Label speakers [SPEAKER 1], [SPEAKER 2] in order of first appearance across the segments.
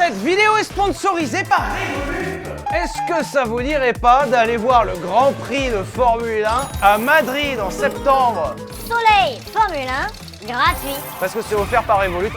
[SPEAKER 1] Cette vidéo est sponsorisée par Revolut. Est-ce que ça vous dirait pas d'aller voir le Grand Prix de Formule 1 à Madrid en septembre?
[SPEAKER 2] Soleil Formule 1, gratuit.
[SPEAKER 1] Parce que c'est offert par Revolut.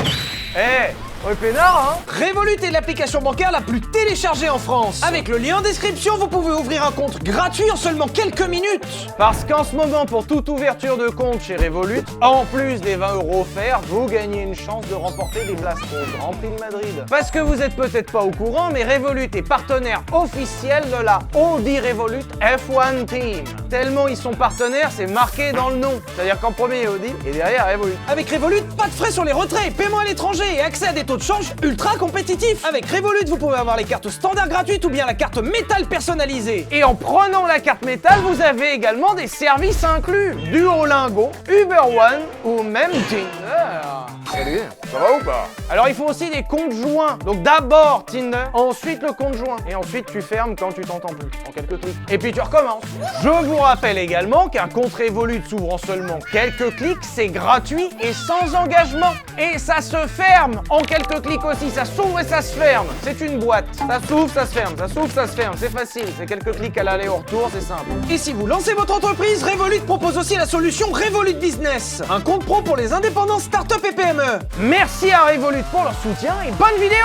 [SPEAKER 1] On est peinard, hein?
[SPEAKER 3] Revolut est l'application bancaire la plus téléchargée en France. Avec le lien en description, vous pouvez ouvrir un compte gratuit en seulement quelques minutes.
[SPEAKER 1] Parce qu'en ce moment, pour toute ouverture de compte chez Revolut, en plus des 20 € offerts, vous gagnez une chance de remporter des places au Grand Prix de Madrid. Parce que vous êtes peut-être pas au courant, mais Revolut est partenaire officiel de la Audi Revolut F1 Team. Tellement ils sont partenaires, c'est marqué dans le nom. C'est-à-dire qu'en premier Audi et derrière Revolut.
[SPEAKER 3] Avec Revolut, pas de frais sur les retraits, paiement à l'étranger et accès à des taux de change ultra compétitifs. Avec Revolut, vous pouvez avoir les cartes standards gratuites ou bien la carte métal personnalisée.
[SPEAKER 1] Et en prenant la carte métal, vous avez également des services inclus. Duolingo, Uber One ou même Tinder. Salut, ça va ou pas? Alors il faut aussi des comptes joints. Donc d'abord Tinder, ensuite le compte joint. Et ensuite tu fermes quand tu t'entends plus, en quelques clics. Et puis tu recommences. Je vous rappelle également qu'un compte Revolut s'ouvre en seulement quelques clics, c'est gratuit et sans engagement. Et ça se ferme en quelques clics aussi, ça s'ouvre et ça se ferme. C'est une boîte. Ça s'ouvre, ça se ferme, ça s'ouvre, ça se ferme. C'est facile, c'est quelques clics à l'aller au retour, c'est simple.
[SPEAKER 3] Et si vous lancez votre entreprise, Revolut propose aussi la solution Revolut Business. Un compte pro pour les indépendants, startups et PME.
[SPEAKER 1] Merci à Revolut pour leur soutien et bonne vidéo!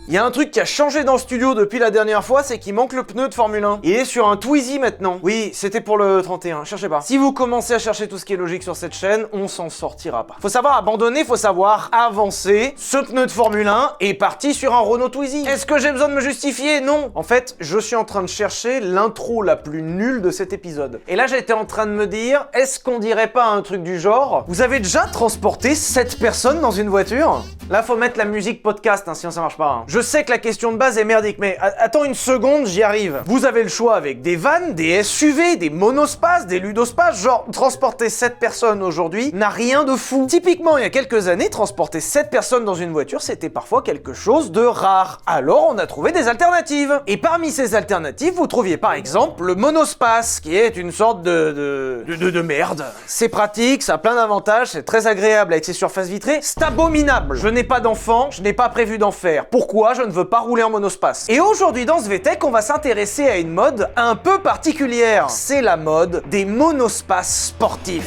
[SPEAKER 4] Il y a un truc qui a changé dans le studio depuis la dernière fois, c'est qu'il manque le pneu de Formule 1. Il est sur un Twizy maintenant. Oui, c'était pour le 31, cherchez pas. Si vous commencez à chercher tout ce qui est logique sur cette chaîne, on s'en sortira pas. Faut savoir abandonner, faut savoir avancer. Ce pneu de Formule 1 est parti sur un Renault Twizy. Est-ce que j'ai besoin de me justifier? Non. En fait, je suis en train de chercher l'intro la plus nulle de cet épisode. Et là, j'étais en train de me dire, est-ce qu'on dirait pas un truc du genre, vous avez déjà transporté 7 personnes dans une voiture? Là, faut mettre la musique podcast, hein, sinon ça marche pas. Hein. Je sais que la question de base est merdique, mais attends une seconde, j'y arrive. Vous avez le choix avec des vannes, des SUV, des monospaces, des ludospaces, genre transporter 7 personnes aujourd'hui n'a rien de fou. Typiquement, il y a quelques années, transporter 7 personnes dans une voiture, c'était parfois quelque chose de rare. Alors, on a trouvé des alternatives. Et parmi ces alternatives, vous trouviez par exemple le monospace, qui est une sorte de merde. C'est pratique, ça a plein d'avantages, c'est très agréable avec ses surfaces vitrées, c'est abominable. Je n'ai pas d'enfant, je n'ai pas prévu d'en faire. Pourquoi? Je ne veux pas rouler en monospace. Et aujourd'hui dans ce VTech, on va s'intéresser à une mode un peu particulière. C'est la mode des monospaces sportifs.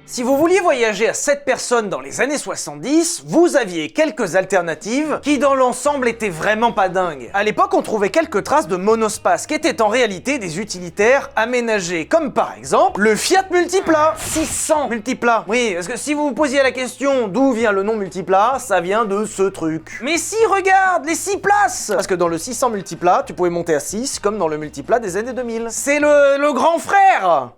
[SPEAKER 4] Si vous vouliez voyager à 7 personnes dans les années 70, vous aviez quelques alternatives qui dans l'ensemble étaient vraiment pas dingues. À l'époque, on trouvait quelques traces de monospace qui étaient en réalité des utilitaires aménagés, comme par exemple le Fiat Multipla. 600 Multipla. Oui, parce que si vous vous posiez la question d'où vient le nom Multipla, ça vient de ce truc. Mais si, regarde, les 6 places! Parce que dans le 600 Multipla, tu pouvais monter à 6, comme dans le Multipla des années 2000. C'est le grand frère!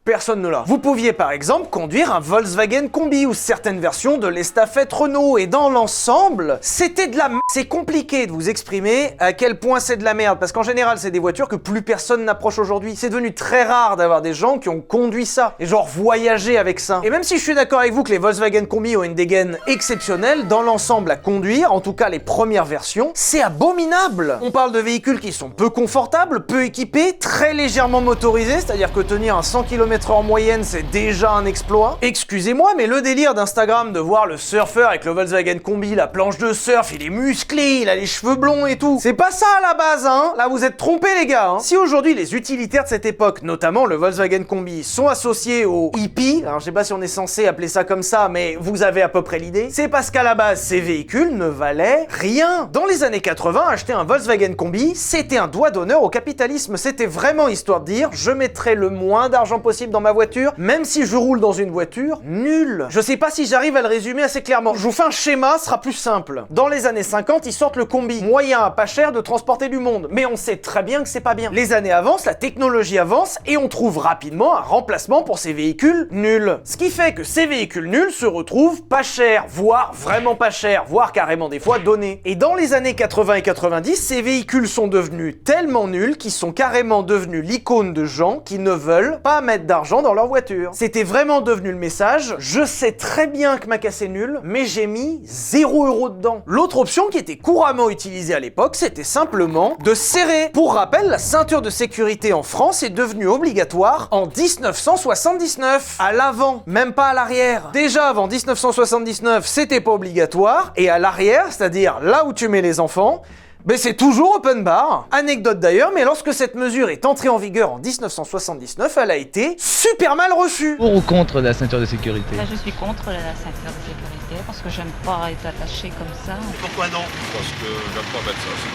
[SPEAKER 4] Personne ne l'a. Vous pouviez par exemple conduire un Volkswagen Combi ou certaines versions de l'Estafette Renault et dans l'ensemble, c'était de la merde. C'est compliqué de vous exprimer à quel point c'est de la merde parce qu'en général, c'est des voitures que plus personne n'approche aujourd'hui. C'est devenu très rare d'avoir des gens qui ont conduit ça et genre voyager avec ça. Et même si je suis d'accord avec vous que les Volkswagen Combi ont une dégaine exceptionnelle, dans l'ensemble à conduire, en tout cas les premières versions, c'est abominable. On parle de véhicules qui sont peu confortables, peu équipés, très légèrement motorisés, c'est-à-dire que tenir un 100 km en moyenne, c'est déjà un exploit. Excusez-moi, mais le délire d'Instagram de voir le surfeur avec le Volkswagen Combi, la planche de surf, il est musclé, il a les cheveux blonds et tout. C'est pas ça à la base, hein. Là, vous êtes trompés, les gars. Hein. Si aujourd'hui, les utilitaires de cette époque, notamment le Volkswagen Combi, sont associés aux hippies, alors je sais pas si on est censé appeler ça comme ça, mais vous avez à peu près l'idée, c'est parce qu'à la base, ces véhicules ne valaient rien. Dans les années 80, acheter un Volkswagen Combi, c'était un doigt d'honneur au capitalisme. C'était vraiment histoire de dire, je mettrai le moins d'argent possible dans ma voiture, même si je roule dans une voiture nulle. Je sais pas si j'arrive à le résumer assez clairement. Je vous fais un schéma, ce sera plus simple. Dans les années 50, ils sortent le combi. Moyen à pas cher de transporter du monde. Mais on sait très bien que c'est pas bien. Les années avancent, la technologie avance, et on trouve rapidement un remplacement pour ces véhicules nuls. Ce qui fait que ces véhicules nuls se retrouvent pas chers, voire vraiment pas chers, voire carrément des fois donnés. Et dans les années 80 et 90, ces véhicules sont devenus tellement nuls qu'ils sont carrément devenus l'icône de gens qui ne veulent pas mettre d'argent d'argent dans leur voiture. C'était vraiment devenu le message, je sais très bien que ma caisse est nulle, mais j'ai mis 0 € dedans. L'autre option qui était couramment utilisée à l'époque, c'était simplement de serrer. Pour rappel, la ceinture de sécurité en France est devenue obligatoire en 1979. À l'avant, même pas à l'arrière. Déjà avant 1979, c'était pas obligatoire, et à l'arrière, c'est-à-dire là où tu mets les enfants, ben c'est toujours open bar. Anecdote d'ailleurs, mais lorsque cette mesure est entrée en vigueur en 1979, elle a été super mal reçue.
[SPEAKER 5] Pour ou contre la ceinture de sécurité?
[SPEAKER 6] Là, je suis contre la ceinture de sécurité parce que j'aime pas être attachée comme ça.
[SPEAKER 7] Pourquoi non? Parce que j'aime pas mettre ça aussi.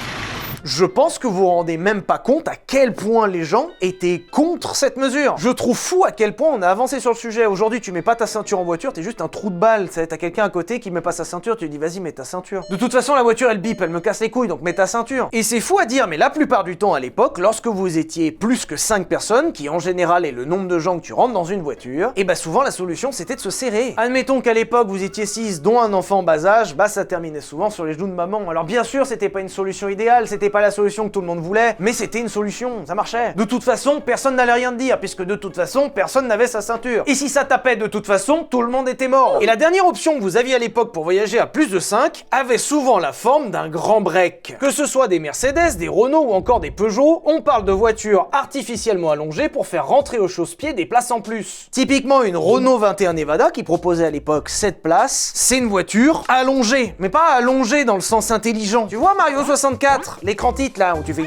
[SPEAKER 4] Je pense que vous vous rendez même pas compte à quel point les gens étaient contre cette mesure. Je trouve fou à quel point on a avancé sur le sujet. Aujourd'hui, tu mets pas ta ceinture en voiture, t'es juste un trou de balle. T'as quelqu'un à côté qui met pas sa ceinture, tu lui dis vas-y mets ta ceinture. De toute façon, la voiture elle bip, elle me casse les couilles, donc mets ta ceinture. Et c'est fou à dire, mais la plupart du temps à l'époque, lorsque vous étiez plus que 5 personnes, qui en général est le nombre de gens que tu rentres dans une voiture, et bah souvent la solution c'était de se serrer. Admettons qu'à l'époque vous étiez 6, dont un enfant en bas âge, bah ça terminait souvent sur les genoux de maman. Alors bien sûr, c'était pas une solution idéale, c'était pas la solution que tout le monde voulait, mais c'était une solution, ça marchait. De toute façon, personne n'allait rien te dire, puisque de toute façon, personne n'avait sa ceinture. Et si ça tapait de toute façon, tout le monde était mort. Et la dernière option que vous aviez à l'époque pour voyager à plus de 5 avait souvent la forme d'un grand break. Que ce soit des Mercedes, des Renault ou encore des Peugeot, on parle de voitures artificiellement allongées pour faire rentrer au chausse-pied des places en plus. Typiquement, une Renault 21 Nevada qui proposait à l'époque 7 places, c'est une voiture allongée, mais pas allongée dans le sens intelligent. Tu vois Mario 64, l'écran titre là où tu fais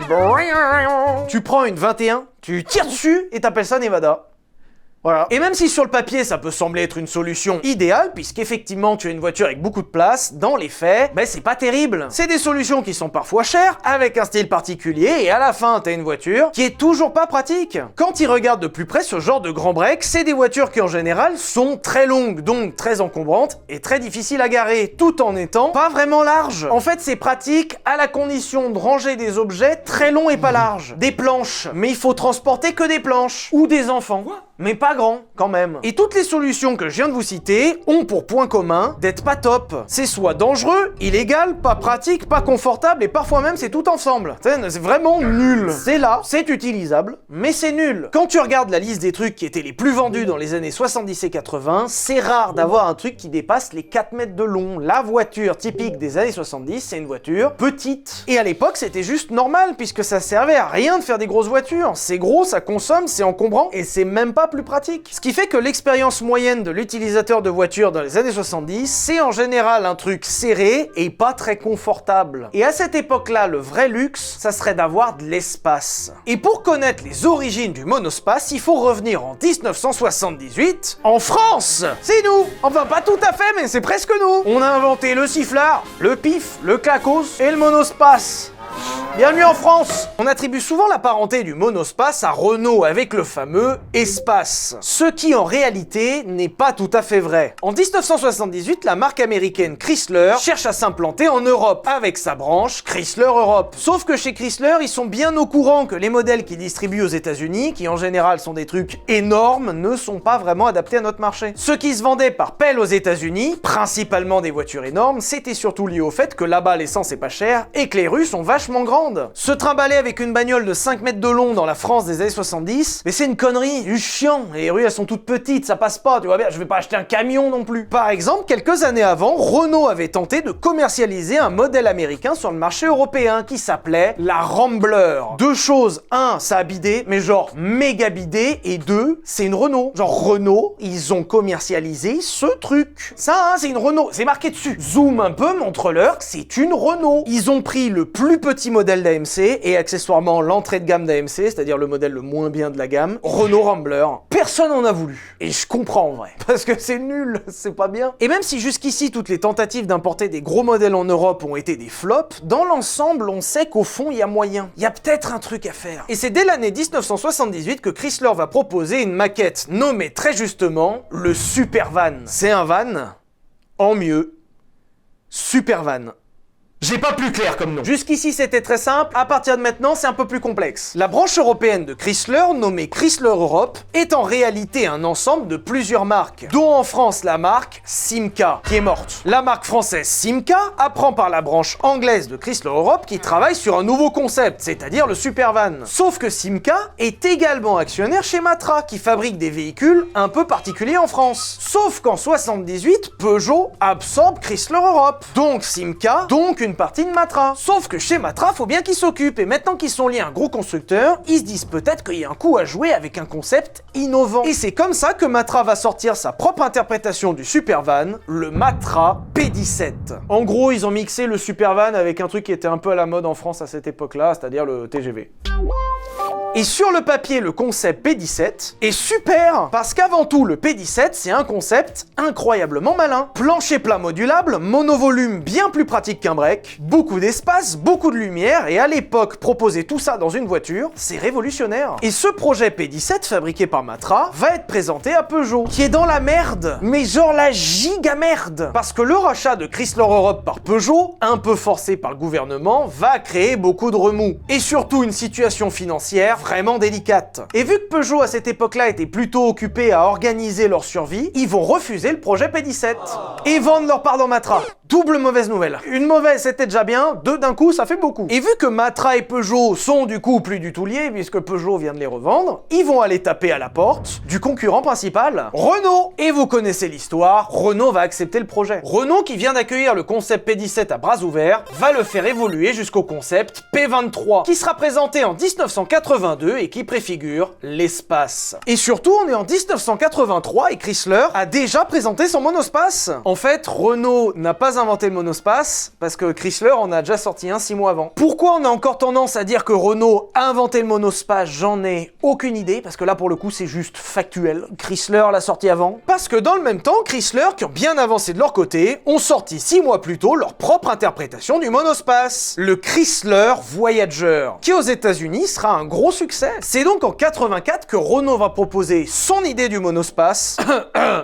[SPEAKER 4] tu prends une 21, tu tires dessus et t'appelles ça Nevada. Voilà. Et même si sur le papier ça peut sembler être une solution idéale, puisqu'effectivement tu as une voiture avec beaucoup de place, dans les faits, ben c'est pas terrible. C'est des solutions qui sont parfois chères, avec un style particulier, et à la fin t'as une voiture qui est toujours pas pratique. Quand ils regardent de plus près ce genre de grand break, c'est des voitures qui en général sont très longues, donc très encombrantes, et très difficiles à garer, tout en étant pas vraiment larges. En fait c'est pratique à la condition de ranger des objets très longs et pas larges. Des planches, mais il faut transporter que des planches. Ou des enfants. Mais pas grand, quand même. Et toutes les solutions que je viens de vous citer ont pour point commun d'être pas top. C'est soit dangereux, illégal, pas pratique, pas confortable, et parfois même c'est tout ensemble. C'est vraiment nul. C'est là, c'est utilisable, mais c'est nul. Quand tu regardes la liste des trucs qui étaient les plus vendus dans les années 70 et 80, c'est rare d'avoir un truc qui dépasse les 4 mètres de long. La voiture typique des années 70, c'est une voiture petite. Et à l'époque, c'était juste normal, puisque ça servait à rien de faire des grosses voitures. C'est gros, ça consomme, c'est encombrant, et c'est même pas plus pratique. Ce qui fait que l'expérience moyenne de l'utilisateur de voiture dans les années 70, c'est en général un truc serré et pas très confortable. Et à cette époque-là, le vrai luxe, ça serait d'avoir de l'espace. Et pour connaître les origines du monospace, il faut revenir en 1978, en France. C'est nous. Enfin, pas tout à fait, mais c'est presque nous. On a inventé le sifflard, le pif, le clacos et le monospace. Bienvenue en France! On attribue souvent la parenté du monospace à Renault avec le fameux espace. Ce qui en réalité n'est pas tout à fait vrai. En 1978, la marque américaine Chrysler cherche à s'implanter en Europe avec sa branche Chrysler Europe. Sauf que chez Chrysler, ils sont bien au courant que les modèles qu'ils distribuent aux États-Unis, qui en général sont des trucs énormes, ne sont pas vraiment adaptés à notre marché. Ce qui se vendait par pelle aux États-Unis, principalement des voitures énormes, c'était surtout lié au fait que là-bas l'essence est pas chère et que les rues sont vachement grandes. Se trimballer avec une bagnole de 5 mètres de long dans la France des années 70, mais c'est une connerie, juste chiant, et les rues elles sont toutes petites, ça passe pas, tu vois bien, je vais pas acheter un camion non plus. Par exemple, quelques années avant, Renault avait tenté de commercialiser un modèle américain sur le marché européen qui s'appelait la Rambler. Deux choses, un, ça a bidé, mais genre méga bidé, et deux, c'est une Renault. Genre Renault, ils ont commercialisé ce truc. Ça, hein, c'est une Renault, c'est marqué dessus. Zoom un peu, montre-leur que c'est une Renault. Ils ont pris le plus petit modèle d'AMC et accessoirement l'entrée de gamme d'AMC, c'est-à-dire le modèle le moins bien de la gamme, Renault Rambler. Personne en a voulu. Et je comprends en vrai. Parce que c'est nul, c'est pas bien. Et même si jusqu'ici toutes les tentatives d'importer des gros modèles en Europe ont été des flops, dans l'ensemble on sait qu'au fond il y a moyen. Il y a peut-être un truc à faire. Et c'est dès l'année 1978 que Chrysler va proposer une maquette nommée très justement le Supervan. C'est un van en mieux. Supervan. J'ai pas plus clair comme nom. Jusqu'ici c'était très simple, à partir de maintenant c'est un peu plus complexe. La branche européenne de Chrysler, nommée Chrysler Europe, est en réalité un ensemble de plusieurs marques, dont en France la marque Simca, qui est morte. La marque française Simca apprend par la branche anglaise de Chrysler Europe qui travaille sur un nouveau concept, c'est-à-dire le Supervan. Sauf que Simca est également actionnaire chez Matra, qui fabrique des véhicules un peu particuliers en France. Sauf qu'en 78, Peugeot absorbe Chrysler Europe. Donc Simca, donc une partie de Matra. Sauf que chez Matra, faut bien qu'ils s'occupent, et maintenant qu'ils sont liés à un gros constructeur, ils se disent peut-être qu'il y a un coup à jouer avec un concept innovant. Et c'est comme ça que Matra va sortir sa propre interprétation du Supervan, le Matra P17. En gros, ils ont mixé le Supervan avec un truc qui était un peu à la mode en France à cette époque-là, c'est-à-dire le TGV. Et sur le papier, le concept P17 est super, parce qu'avant tout, le P17, c'est un concept incroyablement malin. Plancher plat modulable, monovolume bien plus pratique qu'un break, beaucoup d'espace, beaucoup de lumière, et à l'époque, proposer tout ça dans une voiture, c'est révolutionnaire. Et ce projet P17, fabriqué par Matra, va être présenté à Peugeot, qui est dans la merde, mais genre la giga merde. Parce que le rachat de Chrysler Europe par Peugeot, un peu forcé par le gouvernement, va créer beaucoup de remous. Et surtout une situation financière vraiment délicate. Et vu que Peugeot à cette époque-là était plutôt occupé à organiser leur survie, ils vont refuser le projet P17 et vendre leur part dans Matra. Double mauvaise nouvelle. Une mauvaise c'était déjà bien, deux d'un coup ça fait beaucoup. Et vu que Matra et Peugeot sont du coup plus du tout liés puisque Peugeot vient de les revendre, ils vont aller taper à la porte du concurrent principal, Renault. Et vous connaissez l'histoire, Renault va accepter le projet. Renault qui vient d'accueillir le concept P17 à bras ouverts, va le faire évoluer jusqu'au concept P23 qui sera présenté en 1982 et qui préfigure l'espace. Et surtout on est en 1983 et Chrysler a déjà présenté son monospace. En fait, Renault n'a pas inventé le monospace parce que Chrysler en a déjà sorti un 6 mois avant. Pourquoi on a encore tendance à dire que Renault a inventé le monospace? J'en ai aucune idée parce que là pour le coup c'est juste factuel. Chrysler l'a sorti avant. Parce que dans le même temps, Chrysler, qui ont bien avancé de leur côté, ont sorti 6 mois plus tôt leur propre interprétation du monospace, le Chrysler Voyager, qui aux États-Unis sera un gros succès. C'est donc en 84 que Renault va proposer son idée du monospace,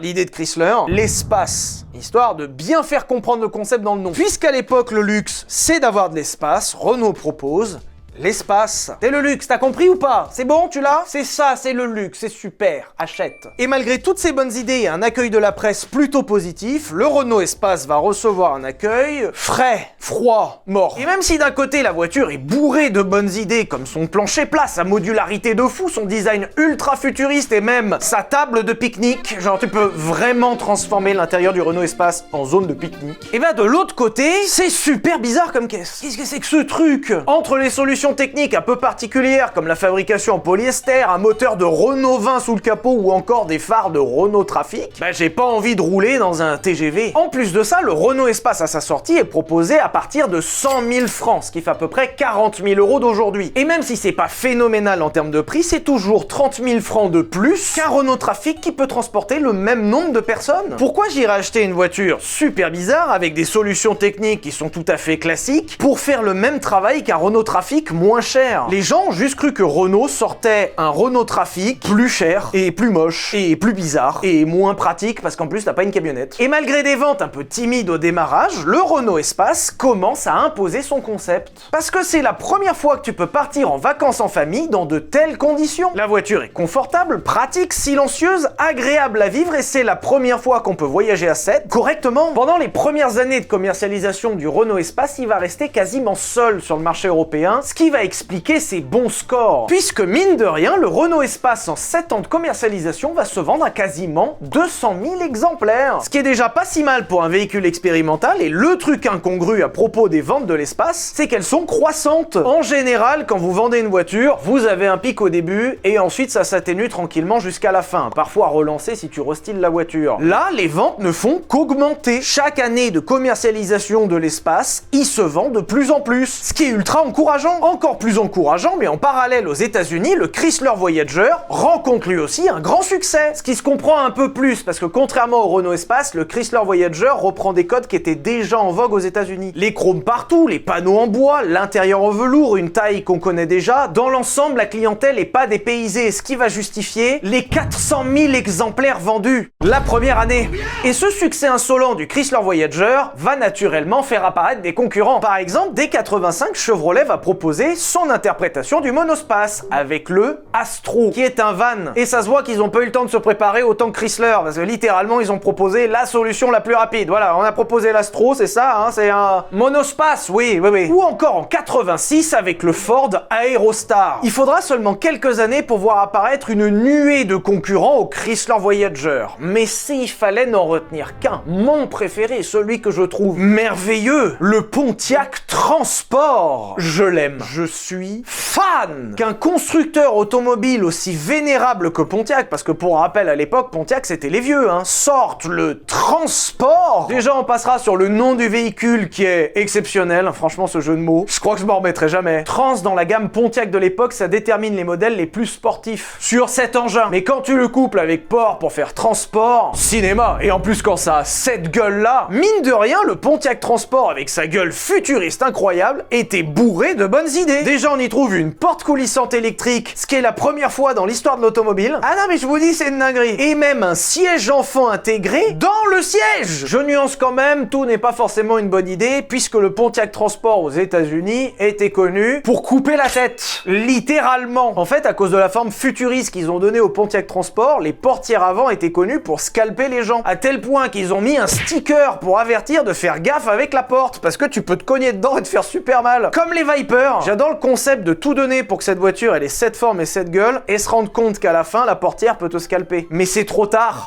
[SPEAKER 4] l'idée de Chrysler, l'espace, histoire de bien faire comprendre le concept dans le nom. Puisqu'à l'époque le luxe c'est d'avoir de l'espace, Renault propose l'espace. C'est le luxe, t'as compris ou pas? C'est bon, tu l'as? C'est ça, c'est le luxe, c'est super, achète. Et malgré toutes ces bonnes idées et un accueil de la presse plutôt positif, le Renault Espace va recevoir un accueil frais, froid, mort. Et même si d'un côté la voiture est bourrée de bonnes idées comme son plancher plat, sa modularité de fou, son design ultra futuriste et même sa table de pique-nique, genre tu peux vraiment transformer l'intérieur du Renault Espace en zone de pique-nique. Et bah de l'autre côté, c'est super bizarre comme caisse. Qu'est-ce que c'est que ce truc? Entre les solutions techniques un peu particulières comme la fabrication en polyester, un moteur de Renault 20 sous le capot ou encore des phares de Renault Trafic, bah j'ai pas envie de rouler dans un TGV. En plus de ça, le Renault Espace à sa sortie est proposé à partir de 100 000 francs, ce qui fait à peu près 40 000 € d'aujourd'hui. Et même si c'est pas phénoménal en termes de prix, c'est toujours 30 000 francs de plus qu'un Renault Trafic qui peut transporter le même nombre de personnes. Pourquoi j'irais acheter une voiture super bizarre avec des solutions techniques qui sont tout à fait classiques pour faire le même travail qu'un Renault Trafic moins cher? Les gens ont juste cru que Renault sortait un Renault Trafic plus cher et plus moche et plus bizarre et moins pratique parce qu'en plus t'as pas une camionnette. Et malgré des ventes un peu timides au démarrage, le Renault Espace commence à imposer son concept. Parce que c'est la première fois que tu peux partir en vacances en famille dans de telles conditions. La voiture est confortable, pratique, silencieuse, agréable à vivre et c'est la première fois qu'on peut voyager à 7 correctement. Pendant les premières années de commercialisation du Renault Espace, il va rester quasiment seul sur le marché européen, ce qui va expliquer ses bons scores. Puisque mine de rien, le Renault Espace en 7 ans de commercialisation va se vendre à quasiment 200 000 exemplaires. Ce qui est déjà pas si mal pour un véhicule expérimental, et le truc incongru à propos des ventes de l'Espace, c'est qu'elles sont croissantes. En général, quand vous vendez une voiture, vous avez un pic au début et ensuite ça s'atténue tranquillement jusqu'à la fin, parfois relancé si tu restyles la voiture. Là, les ventes ne font qu'augmenter. Chaque année de commercialisation de l'Espace, il se vend de plus en plus, ce qui est ultra encourageant. Encore plus encourageant, mais en parallèle aux États-Unis, le Chrysler Voyager rencontre lui aussi un grand succès. Ce qui se comprend un peu plus, parce que contrairement au Renault Espace, le Chrysler Voyager reprend des codes qui étaient déjà en vogue aux États-Unis. Les chromes partout, les panneaux en bois, l'intérieur en velours, une taille qu'on connaît déjà. Dans l'ensemble, la clientèle n'est pas dépaysée, ce qui va justifier les 400 000 exemplaires vendus la première année. Et ce succès insolent du Chrysler Voyager va naturellement faire apparaître des concurrents. Par exemple, dès 85, Chevrolet va proposer son interprétation du monospace avec le Astro, qui est un van. Et ça se voit qu'ils ont pas eu le temps de se préparer autant que Chrysler, parce que littéralement, ils ont proposé la solution la plus rapide. Voilà, on a proposé l'Astro, c'est ça, hein, c'est un monospace, oui. Ou encore en 86 avec le Ford Aerostar. Il faudra seulement quelques années pour voir apparaître une nuée de concurrents au Chrysler Voyager. Mais s'il fallait n'en retenir qu'un, mon préféré, celui que je trouve merveilleux, le Pontiac Transport. Je l'aime. Je suis fan qu'un constructeur automobile aussi vénérable que Pontiac, parce que pour rappel à l'époque, Pontiac c'était les vieux, hein, sorte le Transport. Déjà on passera sur le nom du véhicule qui est exceptionnel, franchement ce jeu de mots, je crois que je m'en remettrai jamais. Trans dans la gamme Pontiac de l'époque, ça détermine les modèles les plus sportifs sur cet engin. Mais quand tu le couples avec port pour faire transport, cinéma, et en plus quand ça a cette gueule là, mine de rien, le Pontiac Transport avec sa gueule futuriste incroyable était bourré de bonnes idées. Déjà on y trouve une porte coulissante électrique, ce qui est la première fois dans l'histoire de l'automobile. Ah non mais je vous dis c'est une dinguerie. Et même un siège enfant intégré dans le siège. Je nuance quand même, tout n'est pas forcément une bonne idée, puisque le Pontiac Transport aux États-Unis était connu pour couper la tête. Littéralement. En fait, à cause de la forme futuriste qu'ils ont donnée au Pontiac Transport, les portières avant étaient connues pour scalper les gens. À tel point qu'ils ont mis un sticker pour avertir de faire gaffe avec la porte, parce que tu peux te cogner dedans et te faire super mal. Comme les Viper. J'adore le concept de tout donner pour que cette voiture ait cette forme et cette gueule, et se rendre compte qu'à la fin, la portière peut te scalper. Mais c'est trop tard.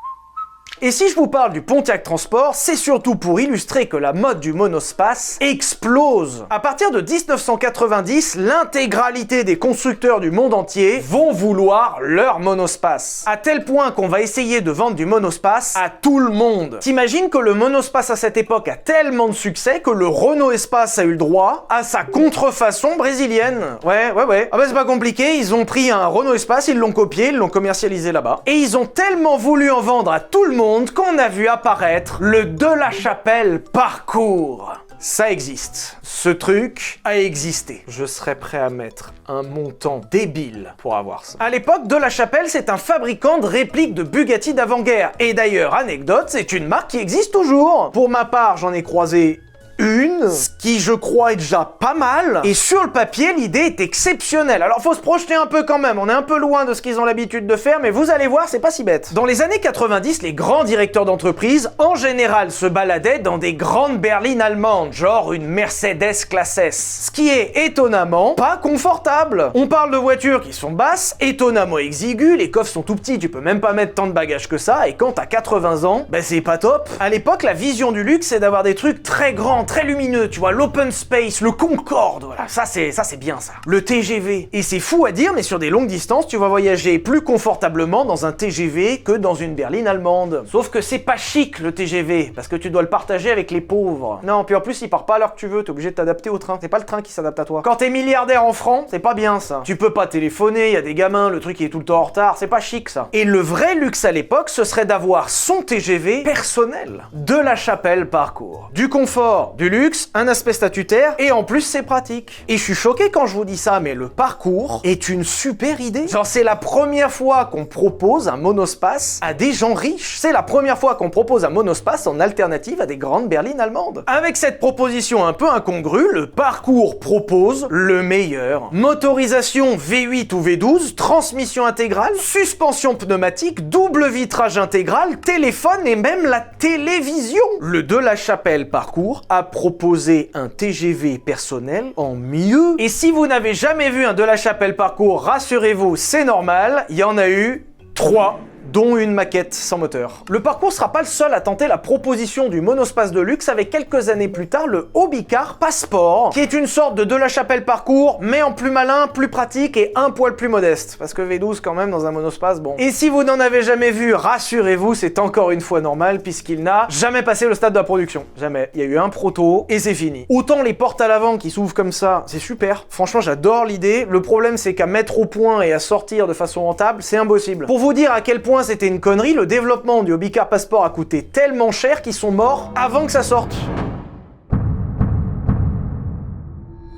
[SPEAKER 4] Et si je vous parle du Pontiac Transport, c'est surtout pour illustrer que la mode du monospace explose. À partir de 1990, l'intégralité des constructeurs du monde entier vont vouloir leur monospace. À tel point qu'on va essayer de vendre du monospace à tout le monde. T'imagines que le monospace à cette époque a tellement de succès que le Renault Espace a eu le droit à sa contrefaçon brésilienne. Ouais. Ah bah c'est pas compliqué, ils ont pris un Renault Espace, ils l'ont copié, ils l'ont commercialisé là-bas. Et ils ont tellement voulu en vendre à tout le monde qu'on a vu apparaître le De La Chapelle Parcours. Ça existe. Ce truc a existé. Je serais prêt à mettre un montant débile pour avoir ça. À l'époque, De La Chapelle, c'est un fabricant de répliques de Bugatti d'avant-guerre. Et d'ailleurs, anecdote, c'est une marque qui existe toujours. Pour ma part, j'en ai croisé une, ce qui je crois est déjà pas mal, et sur le papier l'idée est exceptionnelle. Alors faut se projeter un peu quand même, on est un peu loin de ce qu'ils ont l'habitude de faire, mais vous allez voir, c'est pas si bête. Dans les années 90, les grands directeurs d'entreprise en général se baladaient dans des grandes berlines allemandes, genre une Mercedes classe S, ce qui est étonnamment pas confortable. On parle de voitures qui sont basses, étonnamment exiguës, les coffres sont tout petits, tu peux même pas mettre tant de bagages que ça, et quand t'as 80 ans, bah c'est pas top. À l'époque, la vision du luxe c'est d'avoir des trucs très grands, très lumineux, tu vois, l'open space, le Concorde, voilà, ça c'est bien ça. Le TGV. Et c'est fou à dire, mais sur des longues distances, tu vas voyager plus confortablement dans un TGV que dans une berline allemande. Sauf que c'est pas chic le TGV, parce que tu dois le partager avec les pauvres. Non, puis en plus, il part pas à l'heure que tu veux, t'es obligé de t'adapter au train. C'est pas le train qui s'adapte à toi. Quand t'es milliardaire en francs, c'est pas bien ça. Tu peux pas téléphoner, y a des gamins, le truc est tout le temps en retard, c'est pas chic ça. Et le vrai luxe à l'époque, ce serait d'avoir son TGV personnel. De La Chapelle Parcours. Du confort, du luxe, un aspect statutaire, et en plus c'est pratique. Et je suis choqué quand je vous dis ça, mais le Parcours est une super idée. Genre c'est la première fois qu'on propose un monospace à des gens riches. C'est la première fois qu'on propose un monospace en alternative à des grandes berlines allemandes. Avec cette proposition un peu incongrue, le Parcours propose le meilleur. Motorisation V8 ou V12, transmission intégrale, suspension pneumatique, double vitrage intégral, téléphone et même la télévision. Le De La Chapelle Parcours a proposé un TGV personnel en mieux. Et si vous n'avez jamais vu un De La Chapelle Parcours, rassurez-vous, c'est normal, il y en a eu 3. dont une maquette sans moteur. Le parcours sera pas le seul à tenter la proposition du monospace de luxe avec quelques années plus tard le Hobbycar Passport, qui est une sorte de la Chapelle parcours, mais en plus malin, plus pratique et un poil plus modeste. Parce que V12 quand même dans un monospace, bon. Et si vous n'en avez jamais vu, rassurez-vous, c'est encore une fois normal puisqu'il n'a jamais passé le stade de la production. Jamais. Il y a eu un proto et c'est fini. Autant les portes à l'avant qui s'ouvrent comme ça, c'est super. Franchement, j'adore l'idée. Le problème, c'est qu'à mettre au point et à sortir de façon rentable, c'est impossible. Pour vous dire à quel point c'était une connerie, le développement du Hobbycar Passport a coûté tellement cher qu'ils sont morts avant que ça sorte.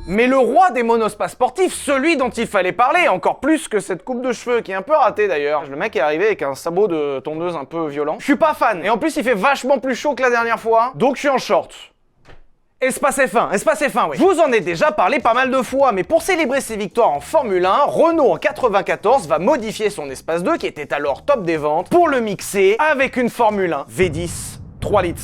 [SPEAKER 1] Mais le roi des monospaces sportifs, celui dont il fallait parler, encore plus que cette coupe de cheveux qui est un peu ratée d'ailleurs. Le mec est arrivé avec un sabot de tondeuse un peu violent. Je suis pas fan, et en plus il fait vachement plus chaud que la dernière fois, donc je suis en short. Espace F1, oui. Je vous en ai déjà parlé pas mal de fois, mais pour célébrer ses victoires en Formule 1, Renault en 94 va modifier son Espace 2 qui était alors top des ventes pour le mixer avec une Formule 1 V10. 3,5 litres,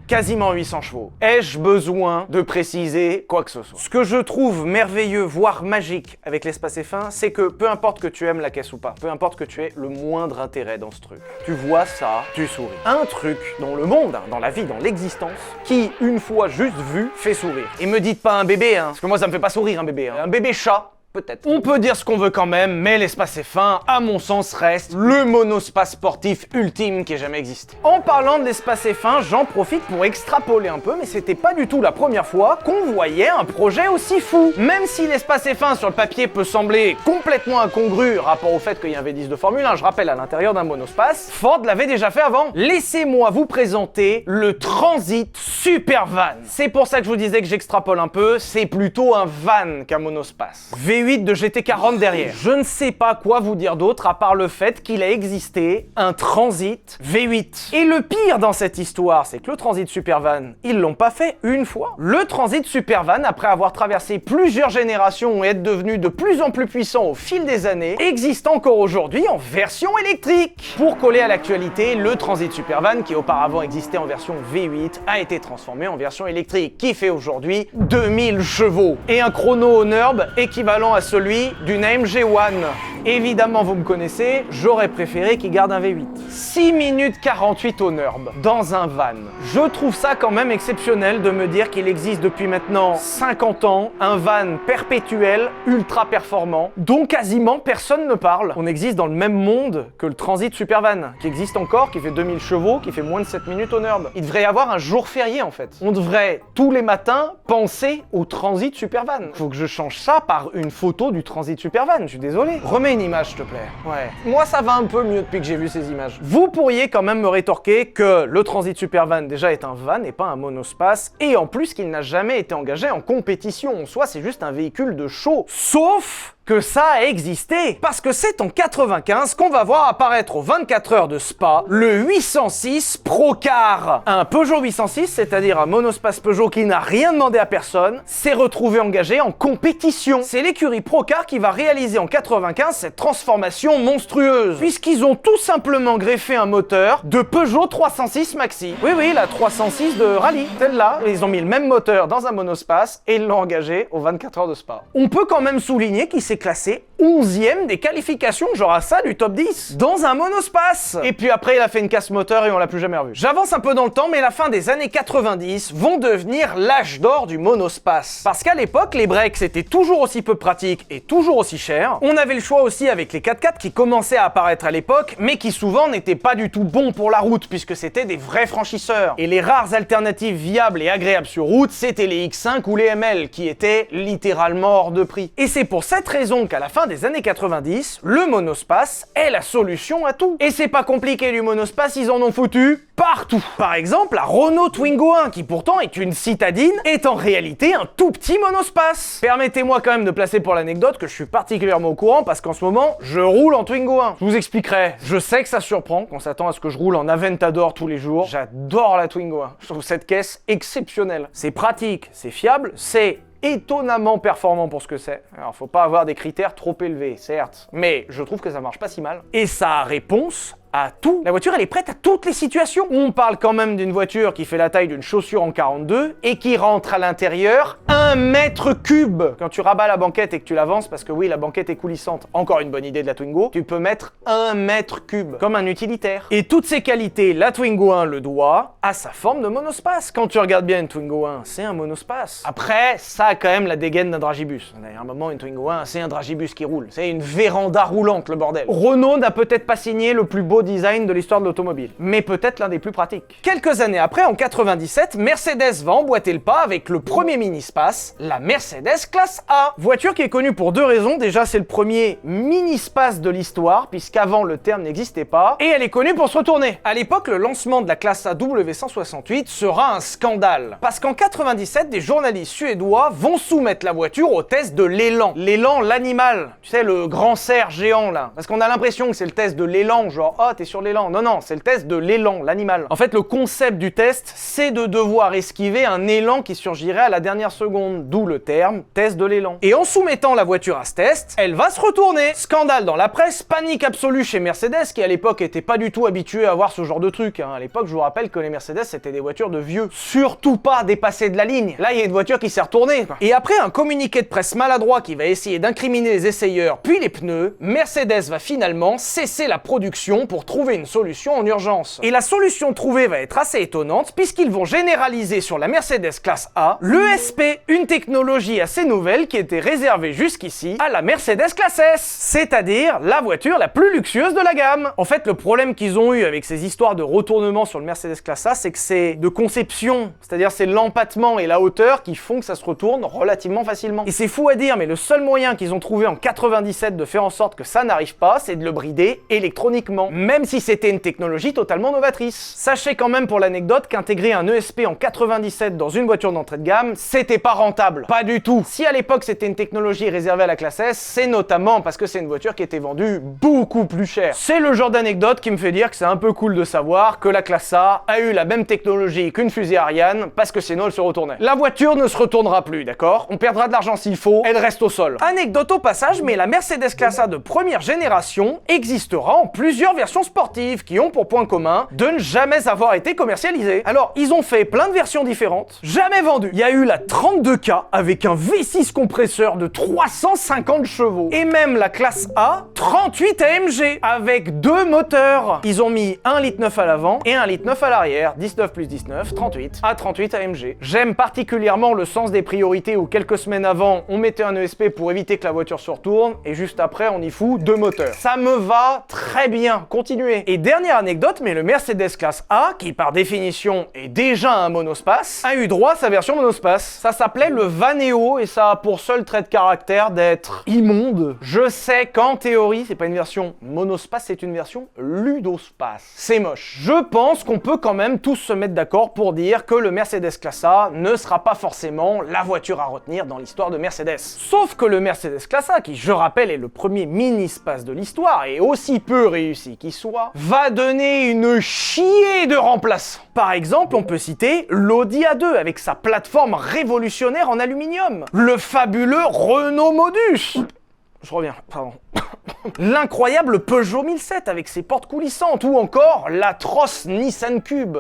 [SPEAKER 1] quasiment 800 chevaux. Ai-je besoin de préciser quoi que ce soit? Ce que je trouve merveilleux, voire magique avec l'espace F1, c'est que peu importe que tu aimes la caisse ou pas, peu importe que tu aies le moindre intérêt dans ce truc, tu vois ça, tu souris. Un truc dans le monde, dans la vie, dans l'existence, qui, une fois juste vu, fait sourire. Et me dites pas un bébé, parce que moi ça me fait pas sourire un bébé. Un bébé chat, peut-être. On peut dire ce qu'on veut quand même, mais l'espace F1, à mon sens, reste le monospace sportif ultime qui ait jamais existé. En parlant de l'espace F1, j'en profite pour extrapoler un peu, mais c'était pas du tout la première fois qu'on voyait un projet aussi fou. Même si l'espace F1 sur le papier peut sembler complètement incongru rapport au fait qu'il y a un V10 de Formule 1, je rappelle à l'intérieur d'un monospace, Ford l'avait déjà fait avant. Laissez-moi vous présenter le Transit Supervan. C'est pour ça que je vous disais que j'extrapole un peu, c'est plutôt un van qu'un monospace. V8 de GT40 derrière. Je ne sais pas quoi vous dire d'autre à part le fait qu'il a existé un Transit V8. Et le pire dans cette histoire, c'est que le Transit Supervan, ils l'ont pas fait une fois. Le Transit Supervan, après avoir traversé plusieurs générations et être devenu de plus en plus puissant au fil des années, existe encore aujourd'hui en version électrique. Pour coller à l'actualité, le Transit Supervan, qui auparavant existait en version V8, a été transformé en version électrique, qui fait aujourd'hui 2000 chevaux. Et un chrono au NURB équivalent à celui d'une AMG One. Évidemment, vous me connaissez, j'aurais préféré qu'il garde un V8. 6 minutes 48 au NURB, dans un van. Je trouve ça quand même exceptionnel de me dire qu'il existe depuis maintenant 50 ans un van perpétuel, ultra performant, dont quasiment personne ne parle. On existe dans le même monde que le Transit Supervan, qui existe encore, qui fait 2000 chevaux, qui fait moins de 7 minutes au NURB. Il devrait y avoir un jour férié en fait. On devrait, tous les matins, penser au Transit Supervan. Faut que je change ça par une photo du Transit Supervan, je suis désolé. Remets une image, s'il te plaît. Ouais. Moi, ça va un peu mieux depuis que j'ai vu ces images. Vous pourriez quand même me rétorquer que le Transit Supervan déjà est un van et pas un monospace, et en plus qu'il n'a jamais été engagé en compétition. En soi, c'est juste un véhicule de show. Sauf que ça a existé. Parce que c'est en 95 qu'on va voir apparaître aux 24 heures de Spa le 806 Procar. Un Peugeot 806, c'est-à-dire un monospace Peugeot qui n'a rien demandé à personne, s'est retrouvé engagé en compétition. C'est l'écurie Procar qui va réaliser en 95 cette transformation monstrueuse, puisqu'ils ont tout simplement greffé un moteur de Peugeot 306 Maxi. Oui, la 306 de rallye, celle-là. Ils ont mis le même moteur dans un monospace et ils l'ont engagé aux 24 heures de Spa. On peut quand même souligner qu'il s'est classé 11e des qualifications, genre à ça du top 10, dans un monospace. Et puis après, il a fait une casse moteur et on l'a plus jamais revu. J'avance un peu dans le temps, mais la fin des années 90 vont devenir l'âge d'or du monospace. Parce qu'à l'époque, les breaks c'était toujours aussi peu pratique et toujours aussi cher. On avait le choix aussi avec les 4x4 qui commençaient à apparaître à l'époque, mais qui souvent n'étaient pas du tout bons pour la route, puisque c'était des vrais franchisseurs. Et les rares alternatives viables et agréables sur route, c'était les X5 ou les ML, qui étaient littéralement hors de prix. Et c'est pour cette raison qu'à la fin des années 90, le monospace est la solution à tout. Et c'est pas compliqué du monospace, ils en ont foutu partout. Par exemple, la Renault Twingo 1, qui pourtant est une citadine, est en réalité un tout petit monospace. Permettez-moi quand même de placer pour l'anecdote que je suis particulièrement au courant parce qu'en ce moment, je roule en Twingo 1. Je vous expliquerai. Je sais que ça surprend qu'on s'attend à ce que je roule en Aventador tous les jours. J'adore la Twingo 1. Je trouve cette caisse exceptionnelle. C'est pratique, c'est fiable, c'est étonnamment performant pour ce que c'est. Alors faut pas avoir des critères trop élevés, certes, mais je trouve que ça marche pas si mal. Et sa réponse à tout. La voiture, elle est prête à toutes les situations. On parle quand même d'une voiture qui fait la taille d'une chaussure en 42 et qui rentre à l'intérieur 1 1 mètre cube. Quand tu rabats la banquette et que tu l'avances, parce que oui, la banquette est coulissante, encore une bonne idée de la Twingo, tu peux mettre 1 mètre cube, comme un utilitaire. Et toutes ces qualités, la Twingo 1 le doit à sa forme de monospace. Quand tu regardes bien une Twingo 1, c'est un monospace. Après, ça a quand même la dégaine d'un dragibus. Il y a un moment, une Twingo 1, c'est un dragibus qui roule. C'est une véranda roulante, le bordel. Renault n'a peut-être pas signé le plus beau design de l'histoire de l'automobile, mais peut-être l'un des plus pratiques. Quelques années après, en 97, Mercedes va emboîter le pas avec le premier mini-space, la Mercedes classe A. Voiture qui est connue pour 2 raisons. Déjà, c'est le premier mini-space de l'histoire, puisqu'avant le terme n'existait pas, et elle est connue pour se retourner. À l'époque, le lancement de la classe A W168 sera un scandale, parce qu'en 97, des journalistes suédois vont soumettre la voiture au test de l'élan. L'élan, l'animal, tu sais, le grand cerf géant là, parce qu'on a l'impression que c'est le test de l'élan, genre oh t'es sur l'élan. Non, c'est le test de l'élan, l'animal. En fait, le concept du test, c'est de devoir esquiver un élan qui surgirait à la dernière seconde, d'où le terme test de l'élan. Et en soumettant la voiture à ce test, elle va se retourner. Scandale dans la presse, panique absolue chez Mercedes, qui à l'époque était pas du tout habitué à voir ce genre de truc. À l'époque, je vous rappelle que les Mercedes c'était des voitures de vieux. Surtout pas dépasser de la ligne. Là, il y a une voiture qui s'est retournée. Et après un communiqué de presse maladroit qui va essayer d'incriminer les essayeurs, puis les pneus, Mercedes va finalement cesser la production pour trouver une solution en urgence. Et la solution trouvée va être assez étonnante, puisqu'ils vont généraliser sur la Mercedes classe A l'ESP, une technologie assez nouvelle qui était réservée jusqu'ici à la Mercedes classe S, c'est-à-dire la voiture la plus luxueuse de la gamme. En fait, le problème qu'ils ont eu avec ces histoires de retournement sur le Mercedes classe A, c'est que c'est de conception, c'est-à-dire c'est l'empattement et la hauteur qui font que ça se retourne relativement facilement. Et c'est fou à dire, mais le seul moyen qu'ils ont trouvé en 97 de faire en sorte que ça n'arrive pas, c'est de le brider électroniquement, même si c'était une technologie totalement novatrice. Sachez quand même pour l'anecdote qu'intégrer un ESP en 97 dans une voiture d'entrée de gamme, c'était pas rentable. Pas du tout. Si à l'époque c'était une technologie réservée à la classe S, c'est notamment parce que c'est une voiture qui était vendue beaucoup plus cher. C'est le genre d'anecdote qui me fait dire que c'est un peu cool de savoir que la classe A a eu la même technologie qu'une fusée Ariane, parce que sinon elle se retournait. La voiture ne se retournera plus, d'accord? On perdra de l'argent s'il faut, elle reste au sol. Anecdote au passage, mais la Mercedes classe A de première génération existera en plusieurs versions sportives qui ont pour point commun de ne jamais avoir été commercialisées. Alors, ils ont fait plein de versions différentes, jamais vendues. Il y a eu la 32K avec un V6 compresseur de 350 chevaux, et même la classe A 38 AMG avec 2 moteurs. Ils ont mis 1,9 litre à l'avant et 1,9 litre à l'arrière, 19 plus 19, 38, à 38 AMG. J'aime particulièrement le sens des priorités où quelques semaines avant, on mettait un ESP pour éviter que la voiture se retourne, et juste après, on y fout 2 moteurs. Ça me va très bien, continuez. Et dernière anecdote, mais le Mercedes classe A, qui par définition est déjà un monospace, a eu droit à sa version monospace. Ça s'appelait le Vaneo, et ça a pour seul trait de caractère d'être immonde. Je sais qu'en théorie, c'est pas une version monospace, c'est une version ludospace. C'est moche. Je pense qu'on peut quand même tous se mettre d'accord pour dire que le Mercedes classe A ne sera pas forcément la voiture à retenir dans l'histoire de Mercedes. Sauf que le Mercedes classe A, qui je rappelle est le premier mini-space de l'histoire, et aussi peu réussi qu'il soit, va donner une chier de remplaçants. Par exemple, on peut citer l'Audi A2 avec sa plateforme révolutionnaire en aluminium, le fabuleux Renault Modus, je reviens, pardon. L'incroyable Peugeot 1007 avec ses portes coulissantes, ou encore l'atroce Nissan Cube.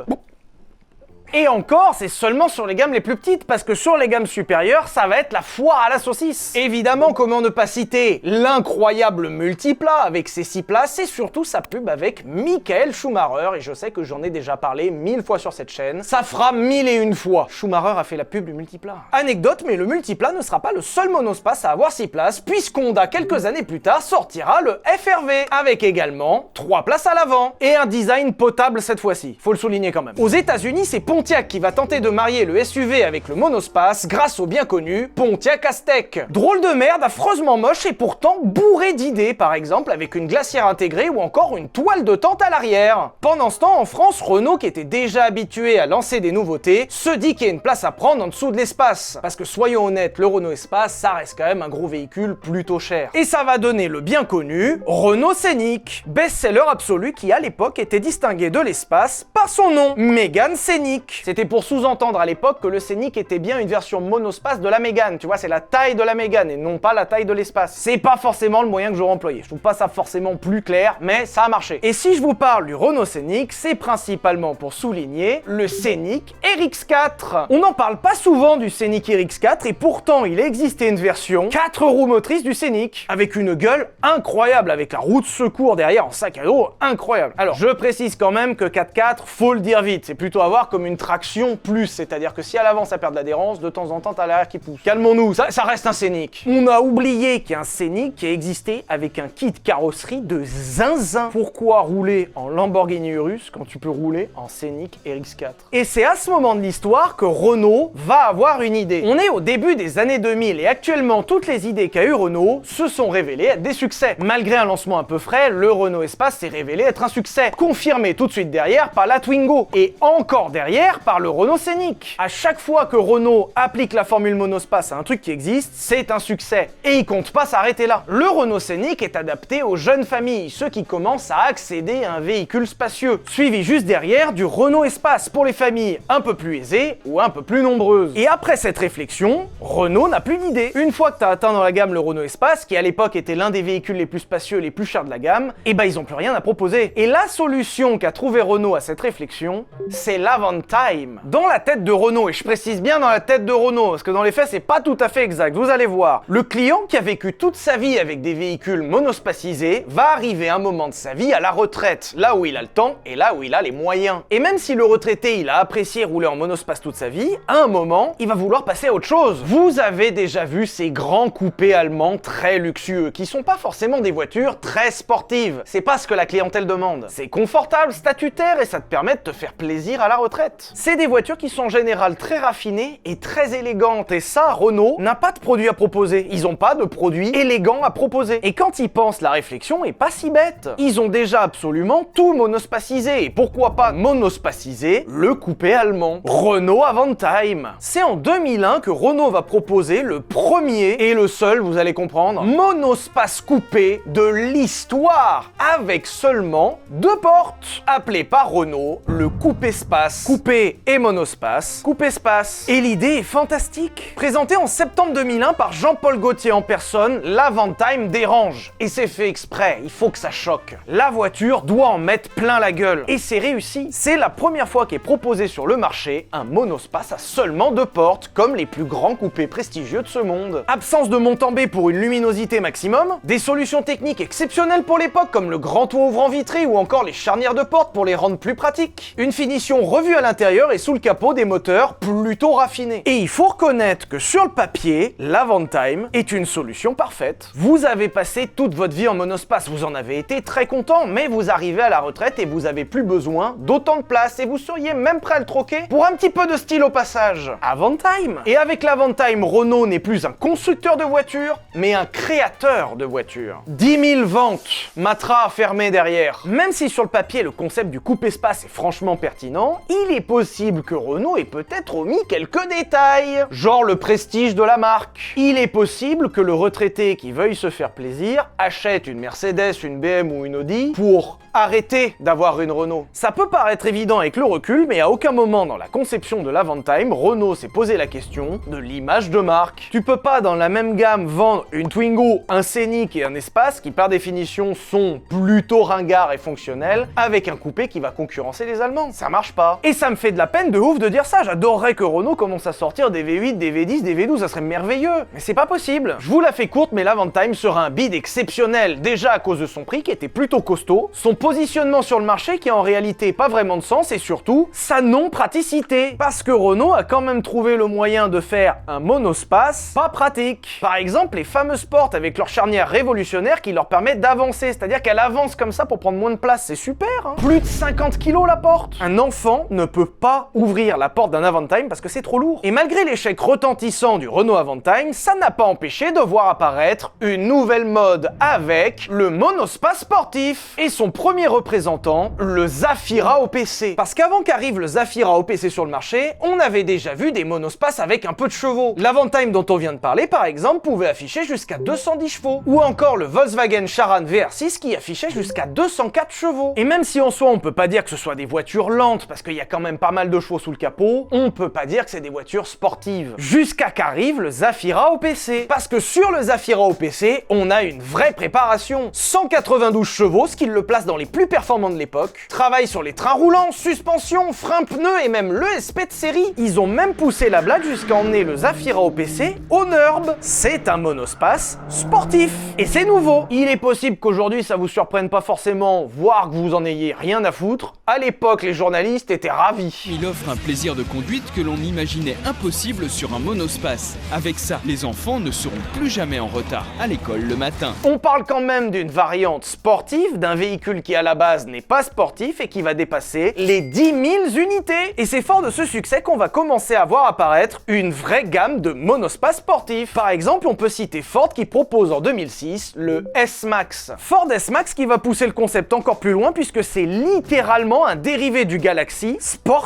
[SPEAKER 1] Et encore, c'est seulement sur les gammes les plus petites, parce que sur les gammes supérieures, ça va être la foire à la saucisse. Évidemment, comment ne pas citer l'incroyable Multipla avec ses 6 places, et surtout sa pub avec Michael Schumacher, et je sais que j'en ai déjà parlé 1000 fois sur cette chaîne, ça fera 1001 fois. Schumacher a fait la pub du Multipla. Anecdote, mais le Multipla ne sera pas le seul monospace à avoir 6 places, puisqu'Honda, quelques années plus tard, sortira le FR-V, avec également 3 places à l'avant, et un design potable cette fois-ci. Faut le souligner quand même. Aux États-Unis, c'est Pontiac qui va tenter de marier le SUV avec le monospace grâce au bien connu Pontiac Aztek. Drôle de merde, affreusement moche et pourtant bourré d'idées, par exemple avec une glacière intégrée ou encore une toile de tente à l'arrière. Pendant ce temps, en France, Renault, qui était déjà habitué à lancer des nouveautés, se dit qu'il y a une place à prendre en dessous de l'espace. Parce que soyons honnêtes, le Renault Espace, ça reste quand même un gros véhicule plutôt cher. Et ça va donner le bien connu Renault Scénic, best-seller absolu qui à l'époque était distingué de l'espace par son nom, Mégane Scénic. Scénic. C'était pour sous-entendre à l'époque que le Scénic était bien une version monospace de la Mégane. Tu vois, c'est la taille de la Mégane et non pas la taille de l'espace. C'est pas forcément le moyen que j'aurais employé. Je trouve pas ça forcément plus clair, mais ça a marché. Et si je vous parle du Renault Scénic, c'est principalement pour souligner le Scénic RX4. On n'en parle pas souvent du Scénic RX4 et pourtant il existait une version 4 roues motrices du Scénic avec une gueule incroyable, avec la roue de secours derrière en sac à dos, incroyable. Alors je précise quand même que 4x4, faut le dire vite, c'est plutôt à voir comme une traction plus, c'est-à-dire que si à l'avant ça perd de l'adhérence, de temps en temps t'as l'arrière qui pousse. Calmons-nous, ça reste un Scénic. On a oublié qu'il y a un Scénic qui a existé avec un kit carrosserie de zinzin. Pourquoi rouler en Lamborghini Urus quand tu peux rouler en Scénic RX4? Et c'est à ce moment de l'histoire que Renault va avoir une idée. On est au début des années 2000 et actuellement toutes les idées qu'a eu Renault se sont révélées être des succès. Malgré un lancement un peu frais, le Renault Espace s'est révélé être un succès, confirmé tout de suite derrière par la Twingo et encore derrière par le Renault Scénic. À chaque fois que Renault applique la formule monospace à un truc qui existe, c'est un succès et il compte pas s'arrêter là. Le Renault Scénic est adapté aux jeunes familles, ceux qui commencent à accéder à un véhicule spacieux, suivi juste derrière du Renault Espace pour les familles un peu plus aisées ou un peu plus nombreuses. Et après cette réflexion, Renault n'a plus d'idée. Une fois que tu as atteint dans la gamme le Renault Espace, qui à l'époque était l'un des véhicules les plus spacieux, les plus chers de la gamme, et bah ils ont plus rien à proposer. Et la solution qu'a trouvé Renault à cette réflexion, c'est l'Avantime. Dans la tête de Renault, et je précise bien dans la tête de Renault, parce que dans les faits c'est pas tout à fait exact, vous allez voir, le client qui a vécu toute sa vie avec des véhicules monospacisés va arriver à un moment de sa vie à la retraite, là où il a le temps et là où il a les moyens. Et même si le retraité il a apprécié rouler en monospace toute sa vie, à un moment, il va vouloir passer à autre chose. Vous avez déjà vu ces grands coupés allemands très luxueux, qui sont pas forcément des voitures très sportives. C'est pas ce que la clientèle demande. C'est confortable, statutaire et ça te permet de te faire plaisir à la retraite. C'est des voitures qui sont en général très raffinées et très élégantes. Et ça, Renault n'a pas de produit à proposer. Ils ont pas de produit élégant à proposer. Et quand ils pensent, la réflexion est pas si bête. Ils ont déjà absolument tout monospacisé. Et pourquoi pas monospaciser le coupé allemand? Renault Avantime. C'est en 2001 que Renault va proposer le premier et le seul, vous allez comprendre, monospace coupé de l'histoire, avec seulement 2 portes, appelé par Renault le coupé-space. Coupé et monospace, coupé-space. Et l'idée est fantastique. Présenté en septembre 2001 par Jean-Paul Gaultier en personne, l'Avantime dérange. Et c'est fait exprès, il faut que ça choque. La voiture doit en mettre plein la gueule. Et c'est réussi. C'est la première fois qu'est proposé sur le marché un monospace à seulement 2 portes, comme les plus grands coupés prestigieux de ce monde. Absence de montant B pour une luminosité maximum, des solutions techniques exceptionnelles pour l'époque comme le grand toit ouvrant vitré ou encore les charnières de porte pour les rendre plus pratiques. Une finition revue à l'intérieur et sous le capot des moteurs plutôt raffinés. Et il faut reconnaître que sur le papier, l'Avantime est une solution parfaite. Vous avez passé toute votre vie en monospace, vous en avez été très content, mais vous arrivez à la retraite et vous avez plus besoin d'autant de place et vous seriez même prêt à le troquer pour un petit peu de style au passage. Avantime. Et avec l'Avantime, Renault n'est plus un constructeur de voitures, mais un créateur de voitures. 10 000 ventes, Matra fermé derrière. Même si sur le papier le concept du coupé-space est franchement pertinent, il est possible que Renault ait peut-être omis quelques détails, genre le prestige de la marque. Il est possible que le retraité qui veuille se faire plaisir achète une Mercedes, une BM ou une Audi pour arrêter d'avoir une Renault. Ça peut paraître évident avec le recul, mais à aucun moment dans la conception de l'Avantime, Renault s'est posé la question de l'image de marque. Tu peux pas dans la même gamme vendre une Twingo, un Scénic et un Espace qui par définition sont plutôt ringards et fonctionnels avec un coupé qui va concurrencer les Allemands. Ça marche pas. Et ça me fait de la peine de ouf de dire ça. J'adorerais que Renault commence à sortir des V8, des V10, des V12, ça serait merveilleux. Mais c'est pas possible. Je vous la fais courte, mais l'Avantime sera un bid exceptionnel, déjà à cause de son prix qui était plutôt costaud, son positionnement sur le marché qui a en réalité pas vraiment de sens et surtout sa non-praticité. Parce que Renault a quand même trouvé le moyen de faire un monospace pas pratique. Par exemple, les fameuses portes avec leur charnière révolutionnaire qui leur permet d'avancer, c'est-à-dire qu'elle avance comme ça pour prendre moins de place, c'est super hein. Plus de 50 kg la porte. Un enfant ne peut pas ouvrir la porte d'un Avantime parce que c'est trop lourd. Et malgré l'échec retentissant du Renault Avantime, ça n'a pas empêché de voir apparaître une nouvelle mode avec le monospace sportif et son premier représentant, le Zafira OPC. Parce qu'avant qu'arrive le Zafira OPC sur le marché, on avait déjà vu des monospaces avec un peu de chevaux. L'Avantime dont on vient de parler, par exemple, pouvait afficher jusqu'à 210 chevaux. Ou encore le Volkswagen Charan VR6 qui affichait jusqu'à 204 chevaux. Et même si en soi on peut pas dire que ce soit des voitures lentes, parce qu'il y a quand même pas mal de chevaux sous le capot, on peut pas dire que c'est des voitures sportives. Jusqu'à qu'arrive le Zafira OPC. Parce que sur le Zafira OPC, on a une vraie préparation. 192 chevaux, ce qui le place dans les plus performants de l'époque. Travail sur les trains roulants, suspension, frein, pneus et même l'ESP de série. Ils ont même poussé la blague jusqu'à emmener le Zafira OPC au NURB. C'est un monospace sportif. Et c'est nouveau. Il est possible qu'aujourd'hui ça vous surprenne pas forcément, voire que vous en ayez rien à foutre. À l'époque, les journalistes étaient ravis.
[SPEAKER 5] Il offre un plaisir de conduite que l'on imaginait impossible sur un monospace. Avec ça, les enfants ne seront plus jamais en retard à l'école le matin.
[SPEAKER 1] On parle quand même d'une variante sportive, d'un véhicule qui à la base n'est pas sportif et qui va dépasser les 10 000 unités. Et c'est fort de ce succès qu'on va commencer à voir apparaître une vraie gamme de monospaces sportifs. Par exemple, on peut citer Ford qui propose en 2006 le S-Max. Ford S-Max qui va pousser le concept encore plus loin puisque c'est littéralement un dérivé du Galaxy sportif.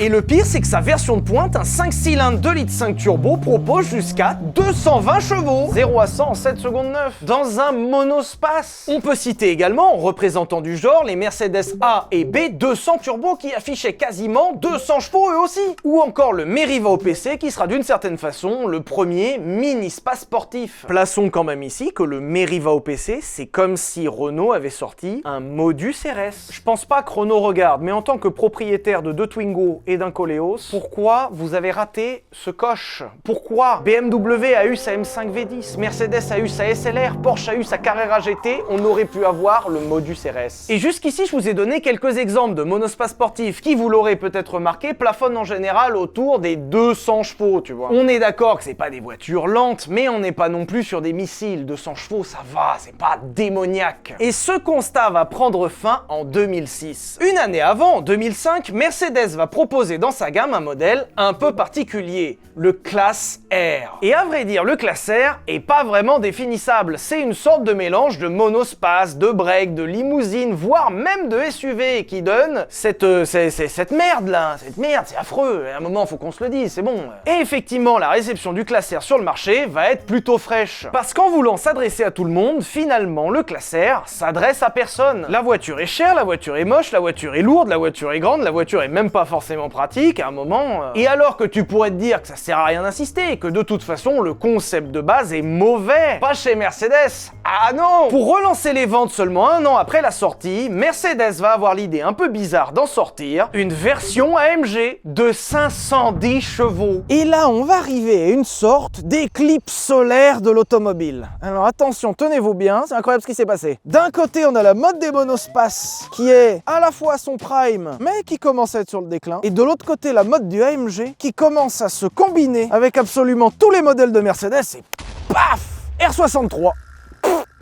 [SPEAKER 1] Et le pire, c'est que sa version de pointe, un 5 cylindres 2,5 litres turbo, propose jusqu'à 220 chevaux. 0 à 100 en 7 secondes 9. Dans un monospace. On peut citer également, en représentant du genre, les Mercedes A et B 200 turbo qui affichaient quasiment 200 chevaux eux aussi. Ou encore le Meriva OPC qui sera d'une certaine façon le premier mini-space sportif. Plaçons quand même ici que le Meriva OPC, c'est comme si Renault avait sorti un Modus RS. Je pense pas que Renault regarde, mais en tant que propriétaire de 2 Twingo et d'un Koleos, pourquoi vous avez raté ce coche? Pourquoi BMW a eu sa M5 V10, Mercedes a eu sa SLR, Porsche a eu sa Carrera GT, on aurait pu avoir le Modus RS. Et jusqu'ici, je vous ai donné quelques exemples de monospaces sportifs qui, vous l'aurez peut-être remarqué, plafonnent en général autour des 200 chevaux, tu vois. On est d'accord que c'est pas des voitures lentes, mais on n'est pas non plus sur des missiles. 200 chevaux, ça va, c'est pas démoniaque. Et ce constat va prendre fin en 2006. Une année avant, en 2005, Mercedes va proposer dans sa gamme un modèle un peu particulier, le Classe R. Et à vrai dire, le Classe R est pas vraiment définissable. C'est une sorte de mélange de monospace, de break, de limousine, voire même de SUV qui donne cette merde là. Cette merde, c'est affreux. À un moment, faut qu'on se le dise, c'est bon. Et effectivement, la réception du Classe R sur le marché va être plutôt fraîche. Parce qu'en voulant s'adresser à tout le monde, finalement, le Classe R s'adresse à personne. La voiture est chère, la voiture est moche, la voiture est lourde, la voiture est grande, la voiture est même pas forcément pratique à un moment. Et alors que tu pourrais te dire que ça sert à rien d'insister, que de toute façon, le concept de base est mauvais. Pas chez Mercedes. Ah non! Pour relancer les ventes seulement un an après la sortie, Mercedes va avoir l'idée un peu bizarre d'en sortir une version AMG de 510 chevaux.
[SPEAKER 3] Et là, on va arriver à une sorte d'éclipse solaire de l'automobile. Alors attention, tenez-vous bien, c'est incroyable ce qui s'est passé. D'un côté, on a la mode des monospaces, qui est à la fois à son prime, mais qui commence à être sur le déclin. Et de l'autre côté, la mode du AMG, qui commence à se combiner avec absolument tous les modèles de Mercedes, et paf, R63.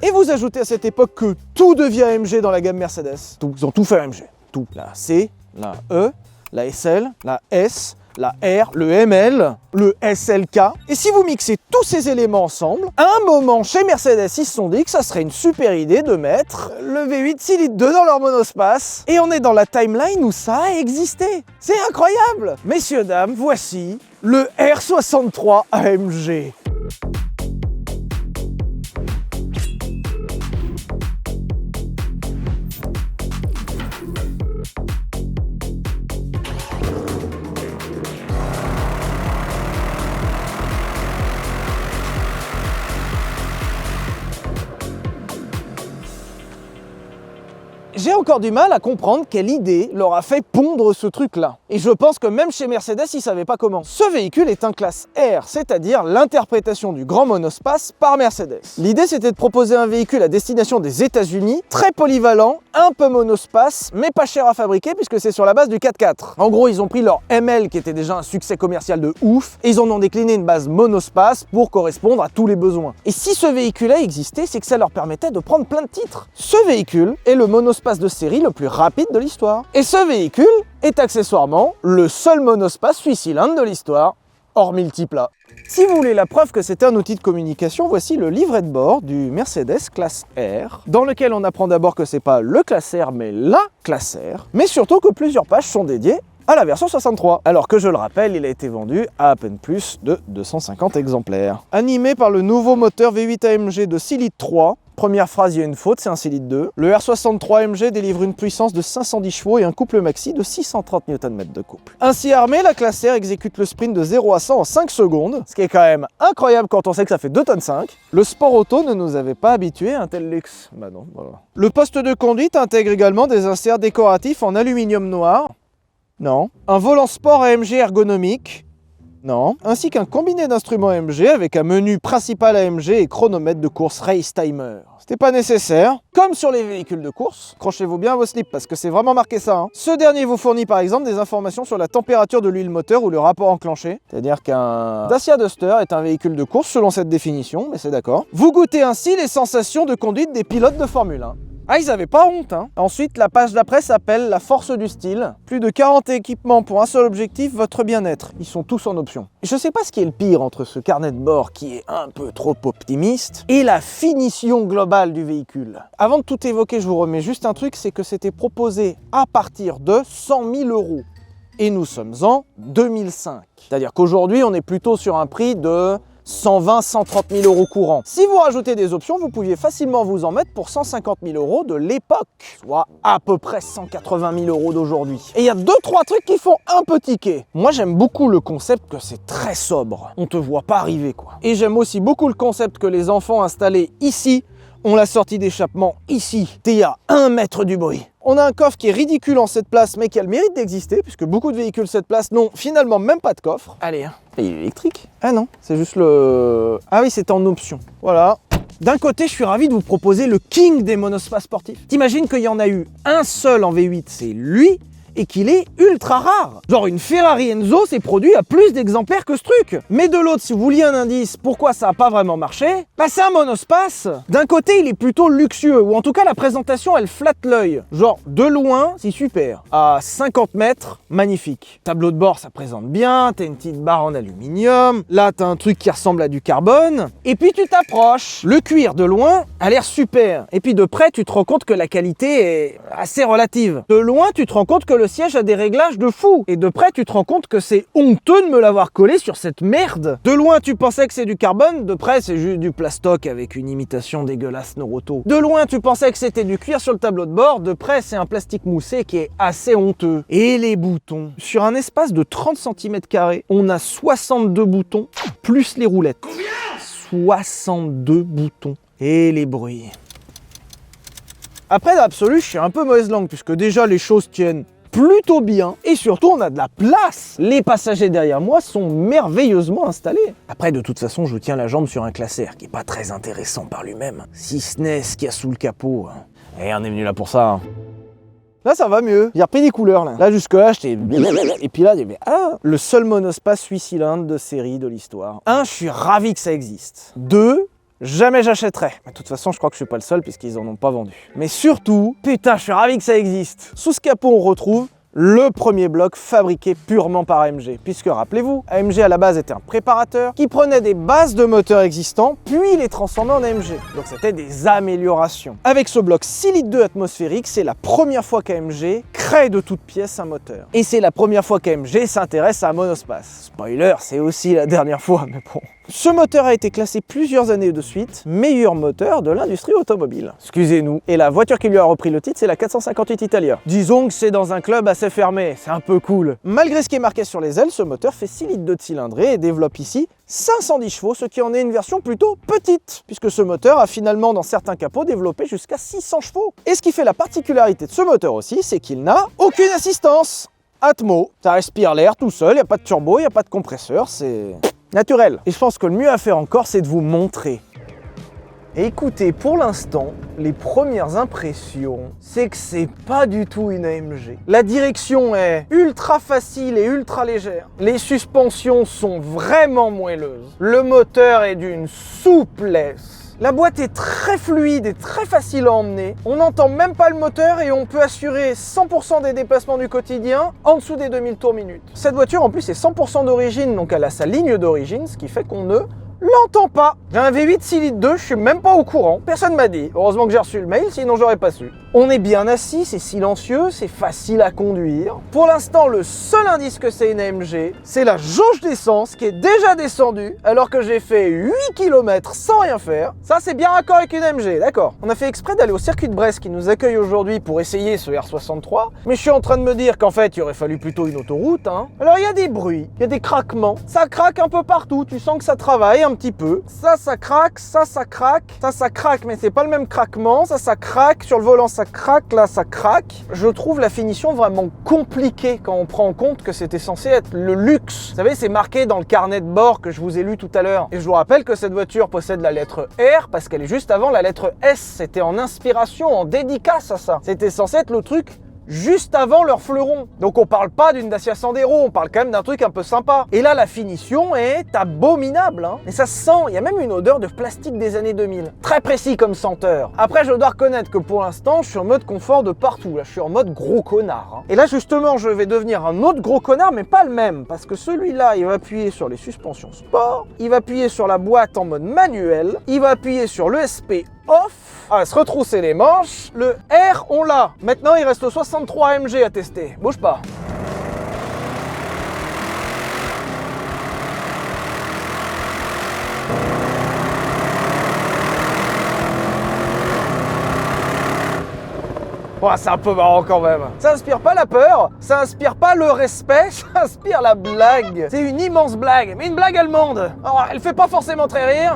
[SPEAKER 3] Et vous ajoutez à cette époque que tout devient AMG dans la gamme Mercedes. Ils ont tout fait AMG. Tout. La C, la E, la SL, la S, la R, le ML, le SLK. Et si vous mixez tous ces éléments ensemble, à un moment chez Mercedes, ils se sont dit que ça serait une super idée de mettre le V8 6 litres 2 dans leur monospace. Et on est dans la timeline où ça a existé. C'est incroyable. Messieurs, dames, voici le R63 AMG. J'ai encore du mal à comprendre quelle idée leur a fait pondre ce truc-là. Et je pense que même chez Mercedes, ils savaient pas comment. Ce véhicule est un classe R, c'est-à-dire l'interprétation du grand monospace par Mercedes. L'idée, c'était de proposer un véhicule à destination des États-Unis, très polyvalent, un peu monospace, mais pas cher à fabriquer puisque c'est sur la base du 4x4. En gros, ils ont pris leur ML qui était déjà un succès commercial de ouf, et ils en ont décliné une base monospace pour correspondre à tous les besoins. Et si ce véhicule-là existait, c'est que ça leur permettait de prendre plein de titres. Ce véhicule est le monospace de série le plus rapide de l'histoire. Et ce véhicule est accessoirement le seul monospace 8 cylindres de l'histoire, hors multiplat. Si vous voulez la preuve que c'était un outil de communication, voici le livret de bord du Mercedes Classe R, dans lequel on apprend d'abord que c'est pas le Classe R, mais la Classe R, mais surtout que plusieurs pages sont dédiées à la version 63, alors que je le rappelle, il a été vendu à peine plus de 250 exemplaires. Animé par le nouveau moteur V8 AMG de 6 litres 3, Première phrase, il y a une faute, c'est un 6 litres 2. Le R63 MG délivre une puissance de 510 chevaux et un couple maxi de 630 Nm de couple. Ainsi armé, la classe R exécute le sprint de 0 à 100 en 5 secondes, ce qui est quand même incroyable quand on sait que ça fait 2,5 tonnes. Le sport auto ne nous avait pas habitués à un tel luxe. Bah non, voilà. Le poste de conduite intègre également des inserts décoratifs en aluminium noir. Non. Un volant sport AMG ergonomique. Non. Ainsi qu'un combiné d'instruments AMG avec un menu principal AMG et chronomètre de course Race Timer. C'était pas nécessaire. Comme sur les véhicules de course, accrochez-vous bien à vos slips parce que c'est vraiment marqué ça. Hein. Ce dernier vous fournit par exemple des informations sur la température de l'huile moteur ou le rapport enclenché. C'est-à-dire qu'un Dacia Duster est un véhicule de course selon cette définition, mais c'est d'accord. Vous goûtez ainsi les sensations de conduite des pilotes de Formule 1. Ah, ils avaient pas honte, hein. Ensuite, la page d'après s'appelle La force du style. Plus de 40 équipements pour un seul objectif, votre bien-être. Ils sont tous en option. Je sais pas ce qui est le pire entre ce carnet de bord qui est un peu trop optimiste et la finition globale du véhicule. Avant de tout évoquer, je vous remets juste un truc, c'est que c'était proposé à partir de 100 000 €. Et nous sommes en 2005. C'est-à-dire qu'aujourd'hui, on est plutôt sur un prix de 120 130 000 € courants. Si vous rajoutez des options, vous pouviez facilement vous en mettre pour 150 000 € de l'époque, soit à peu près 180 000 € d'aujourd'hui. Et il y a 2-3 trucs qui font un peu tiquer. Moi, j'aime beaucoup le concept que c'est très sobre. On te voit pas arriver, quoi. Et j'aime aussi beaucoup le concept que les enfants installés ici ont la sortie d'échappement ici. T'es à 1 mètre du bruit. On a un coffre qui est ridicule en 7 places, mais qui a le mérite d'exister, puisque beaucoup de véhicules 7 places n'ont finalement même pas de coffre. Allez, hein. Et il est électrique? Ah non, c'est juste le... Ah oui, c'est en option. Voilà. D'un côté, je suis ravi de vous proposer le king des monospaces sportifs. T'imagines qu'il y en a eu un seul en V8, c'est lui, et qu'il est ultra rare. Genre une Ferrari Enzo s'est produit à plus d'exemplaires que ce truc. Mais de l'autre, si vous vouliez un indice pourquoi ça n'a pas vraiment marché, bah c'est un monospace. D'un côté, il est plutôt luxueux, ou en tout cas la présentation, elle flatte l'œil. Genre de loin, c'est super. À 50 mètres, magnifique. Tableau de bord, ça présente bien, t'as une petite barre en aluminium, là t'as un truc qui ressemble à du carbone, et puis tu t'approches. Le cuir de loin a l'air super, et puis de près, tu te rends compte que la qualité est assez relative. De loin, tu te rends compte que le siège a des réglages de fou. Et de près, tu te rends compte que c'est honteux de me l'avoir collé sur cette merde. De loin, tu pensais que c'est du carbone. De près, c'est juste du plastoc avec une imitation dégueulasse Noroto. De loin, tu pensais que c'était du cuir sur le tableau de bord. De près, c'est un plastique moussé qui est assez honteux. Et les boutons. Sur un espace de 30 cm², on a 62 boutons, plus les roulettes. Combien ? 62 boutons. Et les bruits. Après, dans l'absolu, je suis un peu mauvaise langue, puisque déjà, les choses tiennent plutôt bien, et surtout on a de la place. Les passagers derrière moi sont merveilleusement installés. Après, de toute façon, je vous tiens la jambe sur un classe R qui est pas très intéressant par lui-même, si ce n'est ce qu'il y a sous le capot. Et on est venu là pour ça. Hein. Là, ça va mieux. J'ai repris des couleurs, là. Là, jusque-là, j'étais... Et puis là, j'ai dit, ah, le seul monospace 8 cylindres de série de l'histoire. 1, je suis ravi que ça existe. 2, jamais j'achèterais. De toute façon, je crois que je suis pas le seul puisqu'ils en ont pas vendu. Mais surtout, putain, je suis ravi que ça existe. Sous ce capot, on retrouve le premier bloc fabriqué purement par AMG. Puisque, rappelez-vous, AMG à la base était un préparateur qui prenait des bases de moteurs existants, puis les transformait en AMG. Donc c'était des améliorations. Avec ce bloc 6 litres 2 atmosphérique, c'est la première fois qu'AMG crée de toutes pièces un moteur. Et c'est la première fois qu'AMG s'intéresse à un monospace. Spoiler, c'est aussi la dernière fois, mais bon. Ce moteur a été classé plusieurs années de suite meilleur moteur de l'industrie automobile. Excusez-nous. Et la voiture qui lui a repris le titre, c'est la 458 Italia. Disons que c'est dans un club assez fermé, c'est un peu cool. Malgré ce qui est marqué sur les ailes, ce moteur fait 6 litres de cylindrée et développe ici 510 chevaux, ce qui en est une version plutôt petite, puisque ce moteur a finalement dans certains capots développé jusqu'à 600 chevaux. Et ce qui fait la particularité de ce moteur aussi, c'est qu'il n'a aucune assistance. Atmo, ça respire l'air tout seul, il n'y a pas de turbo, il n'y a pas de compresseur, c'est naturel. Et je pense que le mieux à faire encore, c'est de vous montrer. Et écoutez, pour l'instant, les premières impressions, c'est que c'est pas du tout une AMG. La direction est ultra facile et ultra légère. Les suspensions sont vraiment moelleuses. Le moteur est d'une souplesse. La boîte est très fluide et très facile à emmener. On n'entend même pas le moteur et on peut assurer 100% des déplacements du quotidien en dessous des 2000 tours minute. Cette voiture en plus est 100% d'origine, donc elle a sa ligne d'origine, ce qui fait qu'on ne l'entend pas. J'ai un V8 6 litres 2, je suis même pas au courant. Personne m'a dit. Heureusement que j'ai reçu le mail, sinon j'aurais pas su. On est bien assis, c'est silencieux, c'est facile à conduire. Pour l'instant, le seul indice que c'est une AMG, c'est la jauge d'essence qui est déjà descendue alors que j'ai fait 8 km sans rien faire. Ça, c'est bien raccord avec une AMG, d'accord. On a fait exprès d'aller au circuit de Brest qui nous accueille aujourd'hui pour essayer ce R63, mais je suis en train de me dire qu'en fait, il aurait fallu plutôt une autoroute, hein. Alors, il y a des bruits, il y a des craquements. Ça craque un peu partout, tu sens que ça travaille un petit peu. Ça craque, ça craque, mais c'est pas le même craquement. Ça craque, sur le volant, ça craque, là, ça craque. Je trouve la finition vraiment compliquée quand on prend en compte que c'était censé être le luxe. Vous savez, c'est marqué dans le carnet de bord que je vous ai lu tout à l'heure. Et je vous rappelle que cette voiture possède la lettre R parce qu'elle est juste avant la lettre S. C'était en inspiration, en dédicace à ça. C'était censé être le truc juste avant leur fleuron. Donc on parle pas d'une Dacia Sandero, on parle quand même d'un truc un peu sympa. Et là, la finition est abominable, hein. Et ça se sent, il y a même une odeur de plastique des années 2000. Très précis comme senteur. Après, je dois reconnaître que pour l'instant, je suis en mode confort de partout. Là, je suis en mode gros connard, hein. Et là, justement, je vais devenir un autre gros connard, mais pas le même. Parce que celui-là, il va appuyer sur les suspensions sport, il va appuyer sur la boîte en mode manuel, il va appuyer sur l'ESP off, se retrousser les manches. Le R, on l'a. Maintenant, il reste 63 AMG à tester. Bouge pas. Oh, c'est un peu marrant quand même. Ça inspire pas la peur, ça inspire pas le respect, ça inspire la blague. C'est une immense blague, mais une blague allemande. Alors, elle fait pas forcément très rire.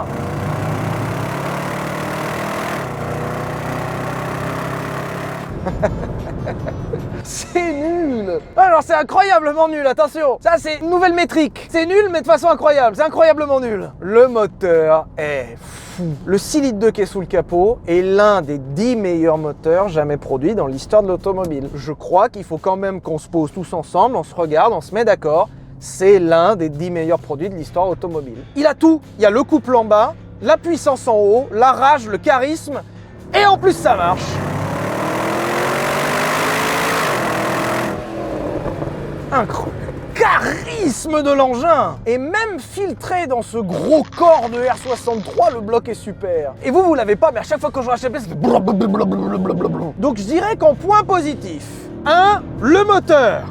[SPEAKER 3] C'est nul. Alors c'est incroyablement nul, attention. Ça c'est une nouvelle métrique. C'est nul mais de façon incroyable, c'est incroyablement nul. Le moteur est fou. Le 6 litres 2 qui est sous le capot est l'un des 10 meilleurs moteurs jamais produits dans l'histoire de l'automobile. Je crois qu'il faut quand même qu'on se pose tous ensemble, on se regarde, on se met d'accord. C'est l'un des 10 meilleurs produits de l'histoire automobile. Il a tout. Il y a le couple en bas, la puissance en haut, la rage, le charisme et en plus ça marche. Incroyable. Charisme de l'engin. Et même filtré dans ce gros corps de R63, le bloc est super. Et vous l'avez pas, mais à chaque fois que je rachète, c'est blablabla. Donc je dirais qu'en point positif, 1, le moteur.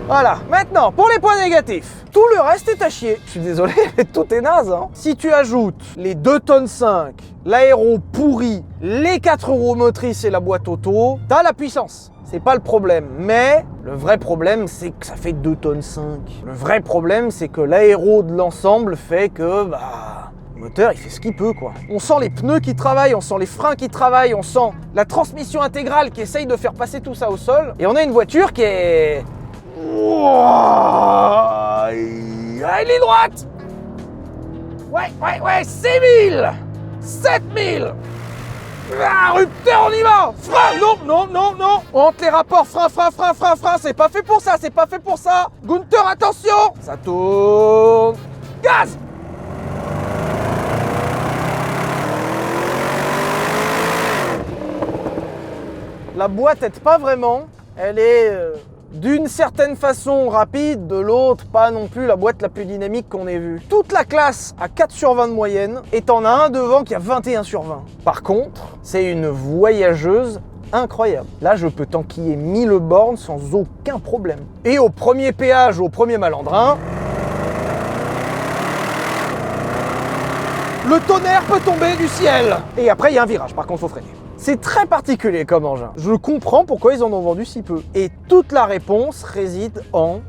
[SPEAKER 3] Voilà, maintenant, pour les points négatifs, tout le reste est à chier. Je suis désolé, mais tout est naze, hein. Si tu ajoutes les 2,5 tonnes, l'aéro pourri, les 4 roues motrices et la boîte auto, t'as la puissance. C'est pas le problème. Mais le vrai problème, c'est que ça fait 2,5 tonnes. Le vrai problème, c'est que l'aéro de l'ensemble fait que, le moteur, il fait ce qu'il peut, quoi. On sent les pneus qui travaillent, on sent les freins qui travaillent, on sent la transmission intégrale qui essaye de faire passer tout ça au sol. Et on a une voiture qui est... Elle est droite. Ouais, 6000 7000. Rupteur, on y va. Frein, non. Entre les rapports frein, c'est pas fait pour ça, Gunther, attention. Ça tourne. Gaz. La boîte aide pas vraiment, elle est... d'une certaine façon rapide, de l'autre pas non plus la boîte la plus dynamique qu'on ait vue. Toute la classe a 4 sur 20 de moyenne et t'en as un devant qui a 21 sur 20. Par contre, c'est une voyageuse incroyable. Là, je peux t'enquiller 1000 bornes sans aucun problème. Et au premier péage, au premier malandrin, le tonnerre peut tomber du ciel. Et après, il y a un virage, par contre, faut freiner. C'est très particulier comme engin. Je comprends pourquoi ils en ont vendu si peu. Et toute la réponse réside en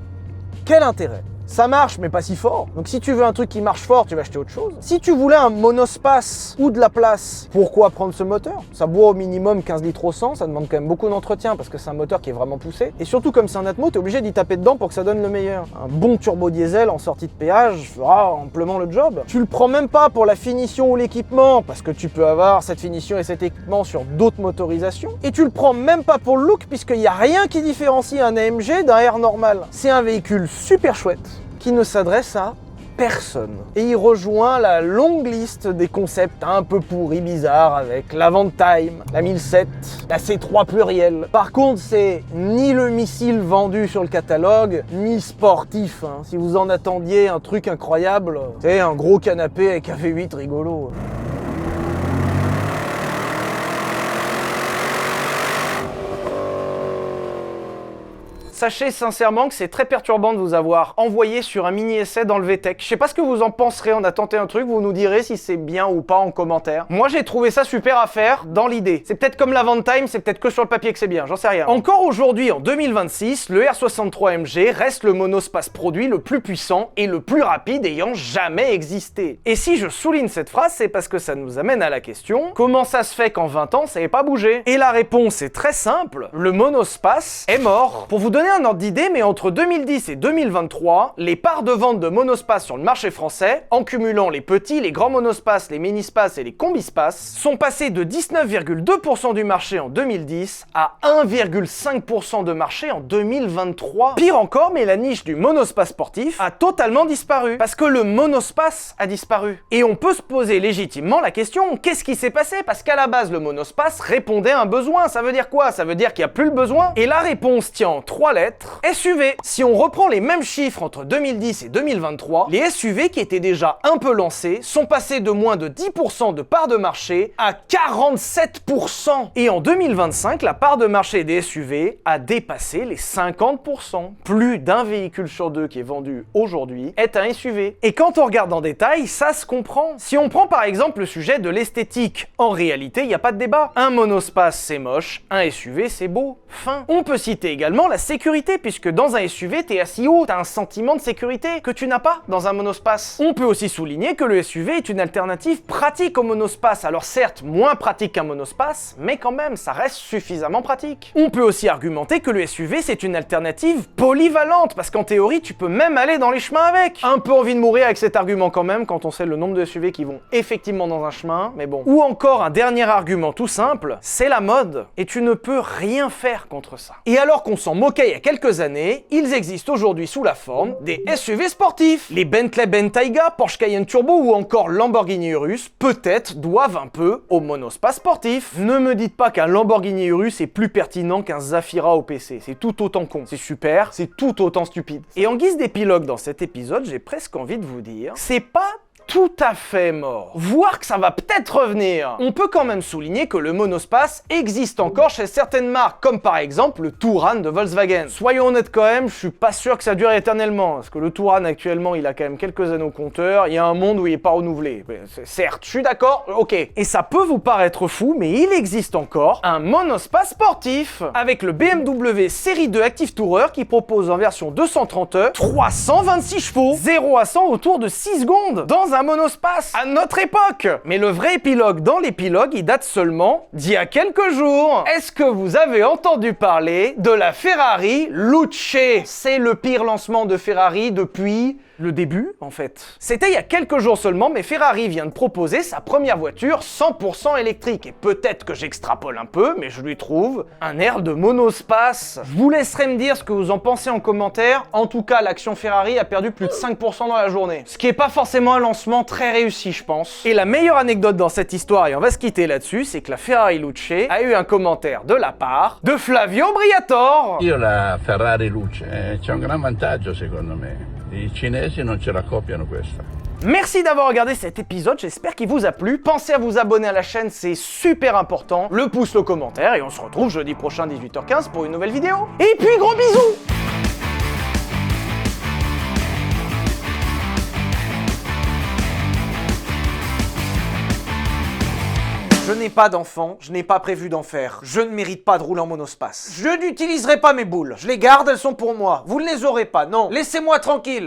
[SPEAKER 3] quel intérêt ? Ça marche, mais pas si fort. Donc si tu veux un truc qui marche fort, tu vas acheter autre chose. Si tu voulais un monospace ou de la place, pourquoi prendre ce moteur ? Ça boit au minimum 15 litres au 100, ça demande quand même beaucoup d'entretien parce que c'est un moteur qui est vraiment poussé. Et surtout, comme c'est un Atmo, t'es obligé d'y taper dedans pour que ça donne le meilleur. Un bon turbo diesel en sortie de péage fera amplement le job. Tu le prends même pas pour la finition ou l'équipement, parce que tu peux avoir cette finition et cet équipement sur d'autres motorisations. Et tu le prends même pas pour le look, puisqu'il n'y a rien qui différencie un AMG d'un R normal. C'est un véhicule super chouette, qui ne s'adresse à personne. Et il rejoint la longue liste des concepts un peu pourris, bizarres, avec l'Avantime, la 1007, la C3 pluriel. Par contre, c'est ni le missile vendu sur le catalogue, ni sportif. Hein. Si vous en attendiez un truc incroyable, c'est un gros canapé avec un V8 rigolo.
[SPEAKER 1] Sachez sincèrement que c'est très perturbant de vous avoir envoyé sur un mini-essai dans le VTech. Je sais pas ce que vous en penserez, on a tenté un truc, vous nous direz si c'est bien ou pas en commentaire. Moi j'ai trouvé ça super à faire dans l'idée. C'est peut-être comme l'Avantime, c'est peut-être que sur le papier que c'est bien, j'en sais rien. Encore aujourd'hui, en 2026, le R63MG reste le monospace produit le plus puissant et le plus rapide ayant jamais existé. Et si je souligne cette phrase, c'est parce que ça nous amène à la question, comment ça se fait qu'en 20 ans ça n'ait pas bougé? Et la réponse est très simple, le monospace est mort. Pour vous donner un ordre d'idée, mais entre 2010 et 2023, les parts de vente de monospaces sur le marché français, en cumulant les petits, les grands monospaces, les minispaces et les combispaces, sont passées de 19,2% du marché en 2010 à 1,5% de marché en 2023. Pire encore, mais la niche du monospace sportif a totalement disparu, parce que le monospace a disparu. Et on peut se poser légitimement la question, qu'est-ce qui s'est passé? Parce qu'à la base, le monospace répondait à un besoin. Ça veut dire quoi? Ça veut dire qu'il n'y a plus le besoin? Et la réponse tient en 3 lettres. SUV. Si on reprend les mêmes chiffres entre 2010 et 2023, les SUV qui étaient déjà un peu lancés sont passés de moins de 10% de part de marché à 47%. Et en 2025, la part de marché des SUV a dépassé les 50%. Plus d'un véhicule sur deux qui est vendu aujourd'hui est un SUV. Et quand on regarde en détail, ça se comprend. Si on prend par exemple le sujet de l'esthétique, en réalité, il n'y a pas de débat. Un monospace, c'est moche, un SUV, c'est beau. Fin. On peut citer également la sécurité, puisque dans un SUV, t'es assis haut, t'as un sentiment de sécurité que tu n'as pas dans un monospace. On peut aussi souligner que le SUV est une alternative pratique au monospace, alors certes moins pratique qu'un monospace, mais quand même, ça reste suffisamment pratique. On peut aussi argumenter que le SUV c'est une alternative polyvalente, parce qu'en théorie, tu peux même aller dans les chemins avec. Un peu envie de mourir avec cet argument quand même, quand on sait le nombre de SUV qui vont effectivement dans un chemin, mais bon. Ou encore un dernier argument tout simple, c'est la mode, et tu ne peux rien faire contre ça. Et alors qu'on s'en moquait il y a quelques années, ils existent aujourd'hui sous la forme des SUV sportifs. Les Bentley Bentayga, Porsche Cayenne Turbo ou encore Lamborghini Urus, peut-être doivent un peu au monospace sportif. Ne me dites pas qu'un Lamborghini Urus est plus pertinent qu'un Zafira au PC, c'est tout autant con. C'est super, c'est tout autant stupide. Et en guise d'épilogue dans cet épisode, j'ai presque envie de vous dire, c'est pas tout à fait mort, voire que ça va peut-être revenir. On peut quand même souligner que le monospace existe encore chez certaines marques, comme par exemple le Touran de Volkswagen. Soyons honnêtes quand même, je suis pas sûr que ça dure éternellement, parce que le Touran actuellement il a quand même quelques années au compteur, il y a un monde où il est pas renouvelé. Certes, je suis d'accord, ok. Et ça peut vous paraître fou, mais il existe encore un monospace sportif, avec le BMW Série 2 Active Tourer qui propose en version 230e 326 chevaux, 0 à 100 autour de 6 secondes, dans un monospace à notre époque. Mais le vrai épilogue dans l'épilogue, il date seulement d'il y a quelques jours. Est-ce que vous avez entendu parler de la Ferrari Luce? C'est le pire lancement de Ferrari depuis le début, en fait. C'était il y a quelques jours seulement, mais Ferrari vient de proposer sa première voiture 100% électrique. Et peut-être que j'extrapole un peu, mais je lui trouve un air de monospace. Je vous laisserai me dire ce que vous en pensez en commentaire. En tout cas, l'action Ferrari a perdu plus de 5% dans la journée. Ce qui est pas forcément un lancement très réussi, je pense. Et la meilleure anecdote dans cette histoire, et on va se quitter là-dessus, c'est que la Ferrari Luce a eu un commentaire de la part de Flavio Briatore.
[SPEAKER 8] Io la Ferrari Luce, c'è un gran vantaggio secondo me. I cinesi non ce la copiano questa.
[SPEAKER 1] Merci d'avoir regardé cet épisode, j'espère qu'il vous a plu. Pensez à vous abonner à la chaîne, c'est super important. Le pouce, le commentaire, et on se retrouve jeudi prochain 18h15 pour une nouvelle vidéo. Et puis gros bisous! Je n'ai pas d'enfant, je n'ai pas prévu d'en faire. Je ne mérite pas de rouler en monospace. Je n'utiliserai pas mes boules. Je les garde, elles sont pour moi. Vous ne les aurez pas, non. Laissez-moi tranquille.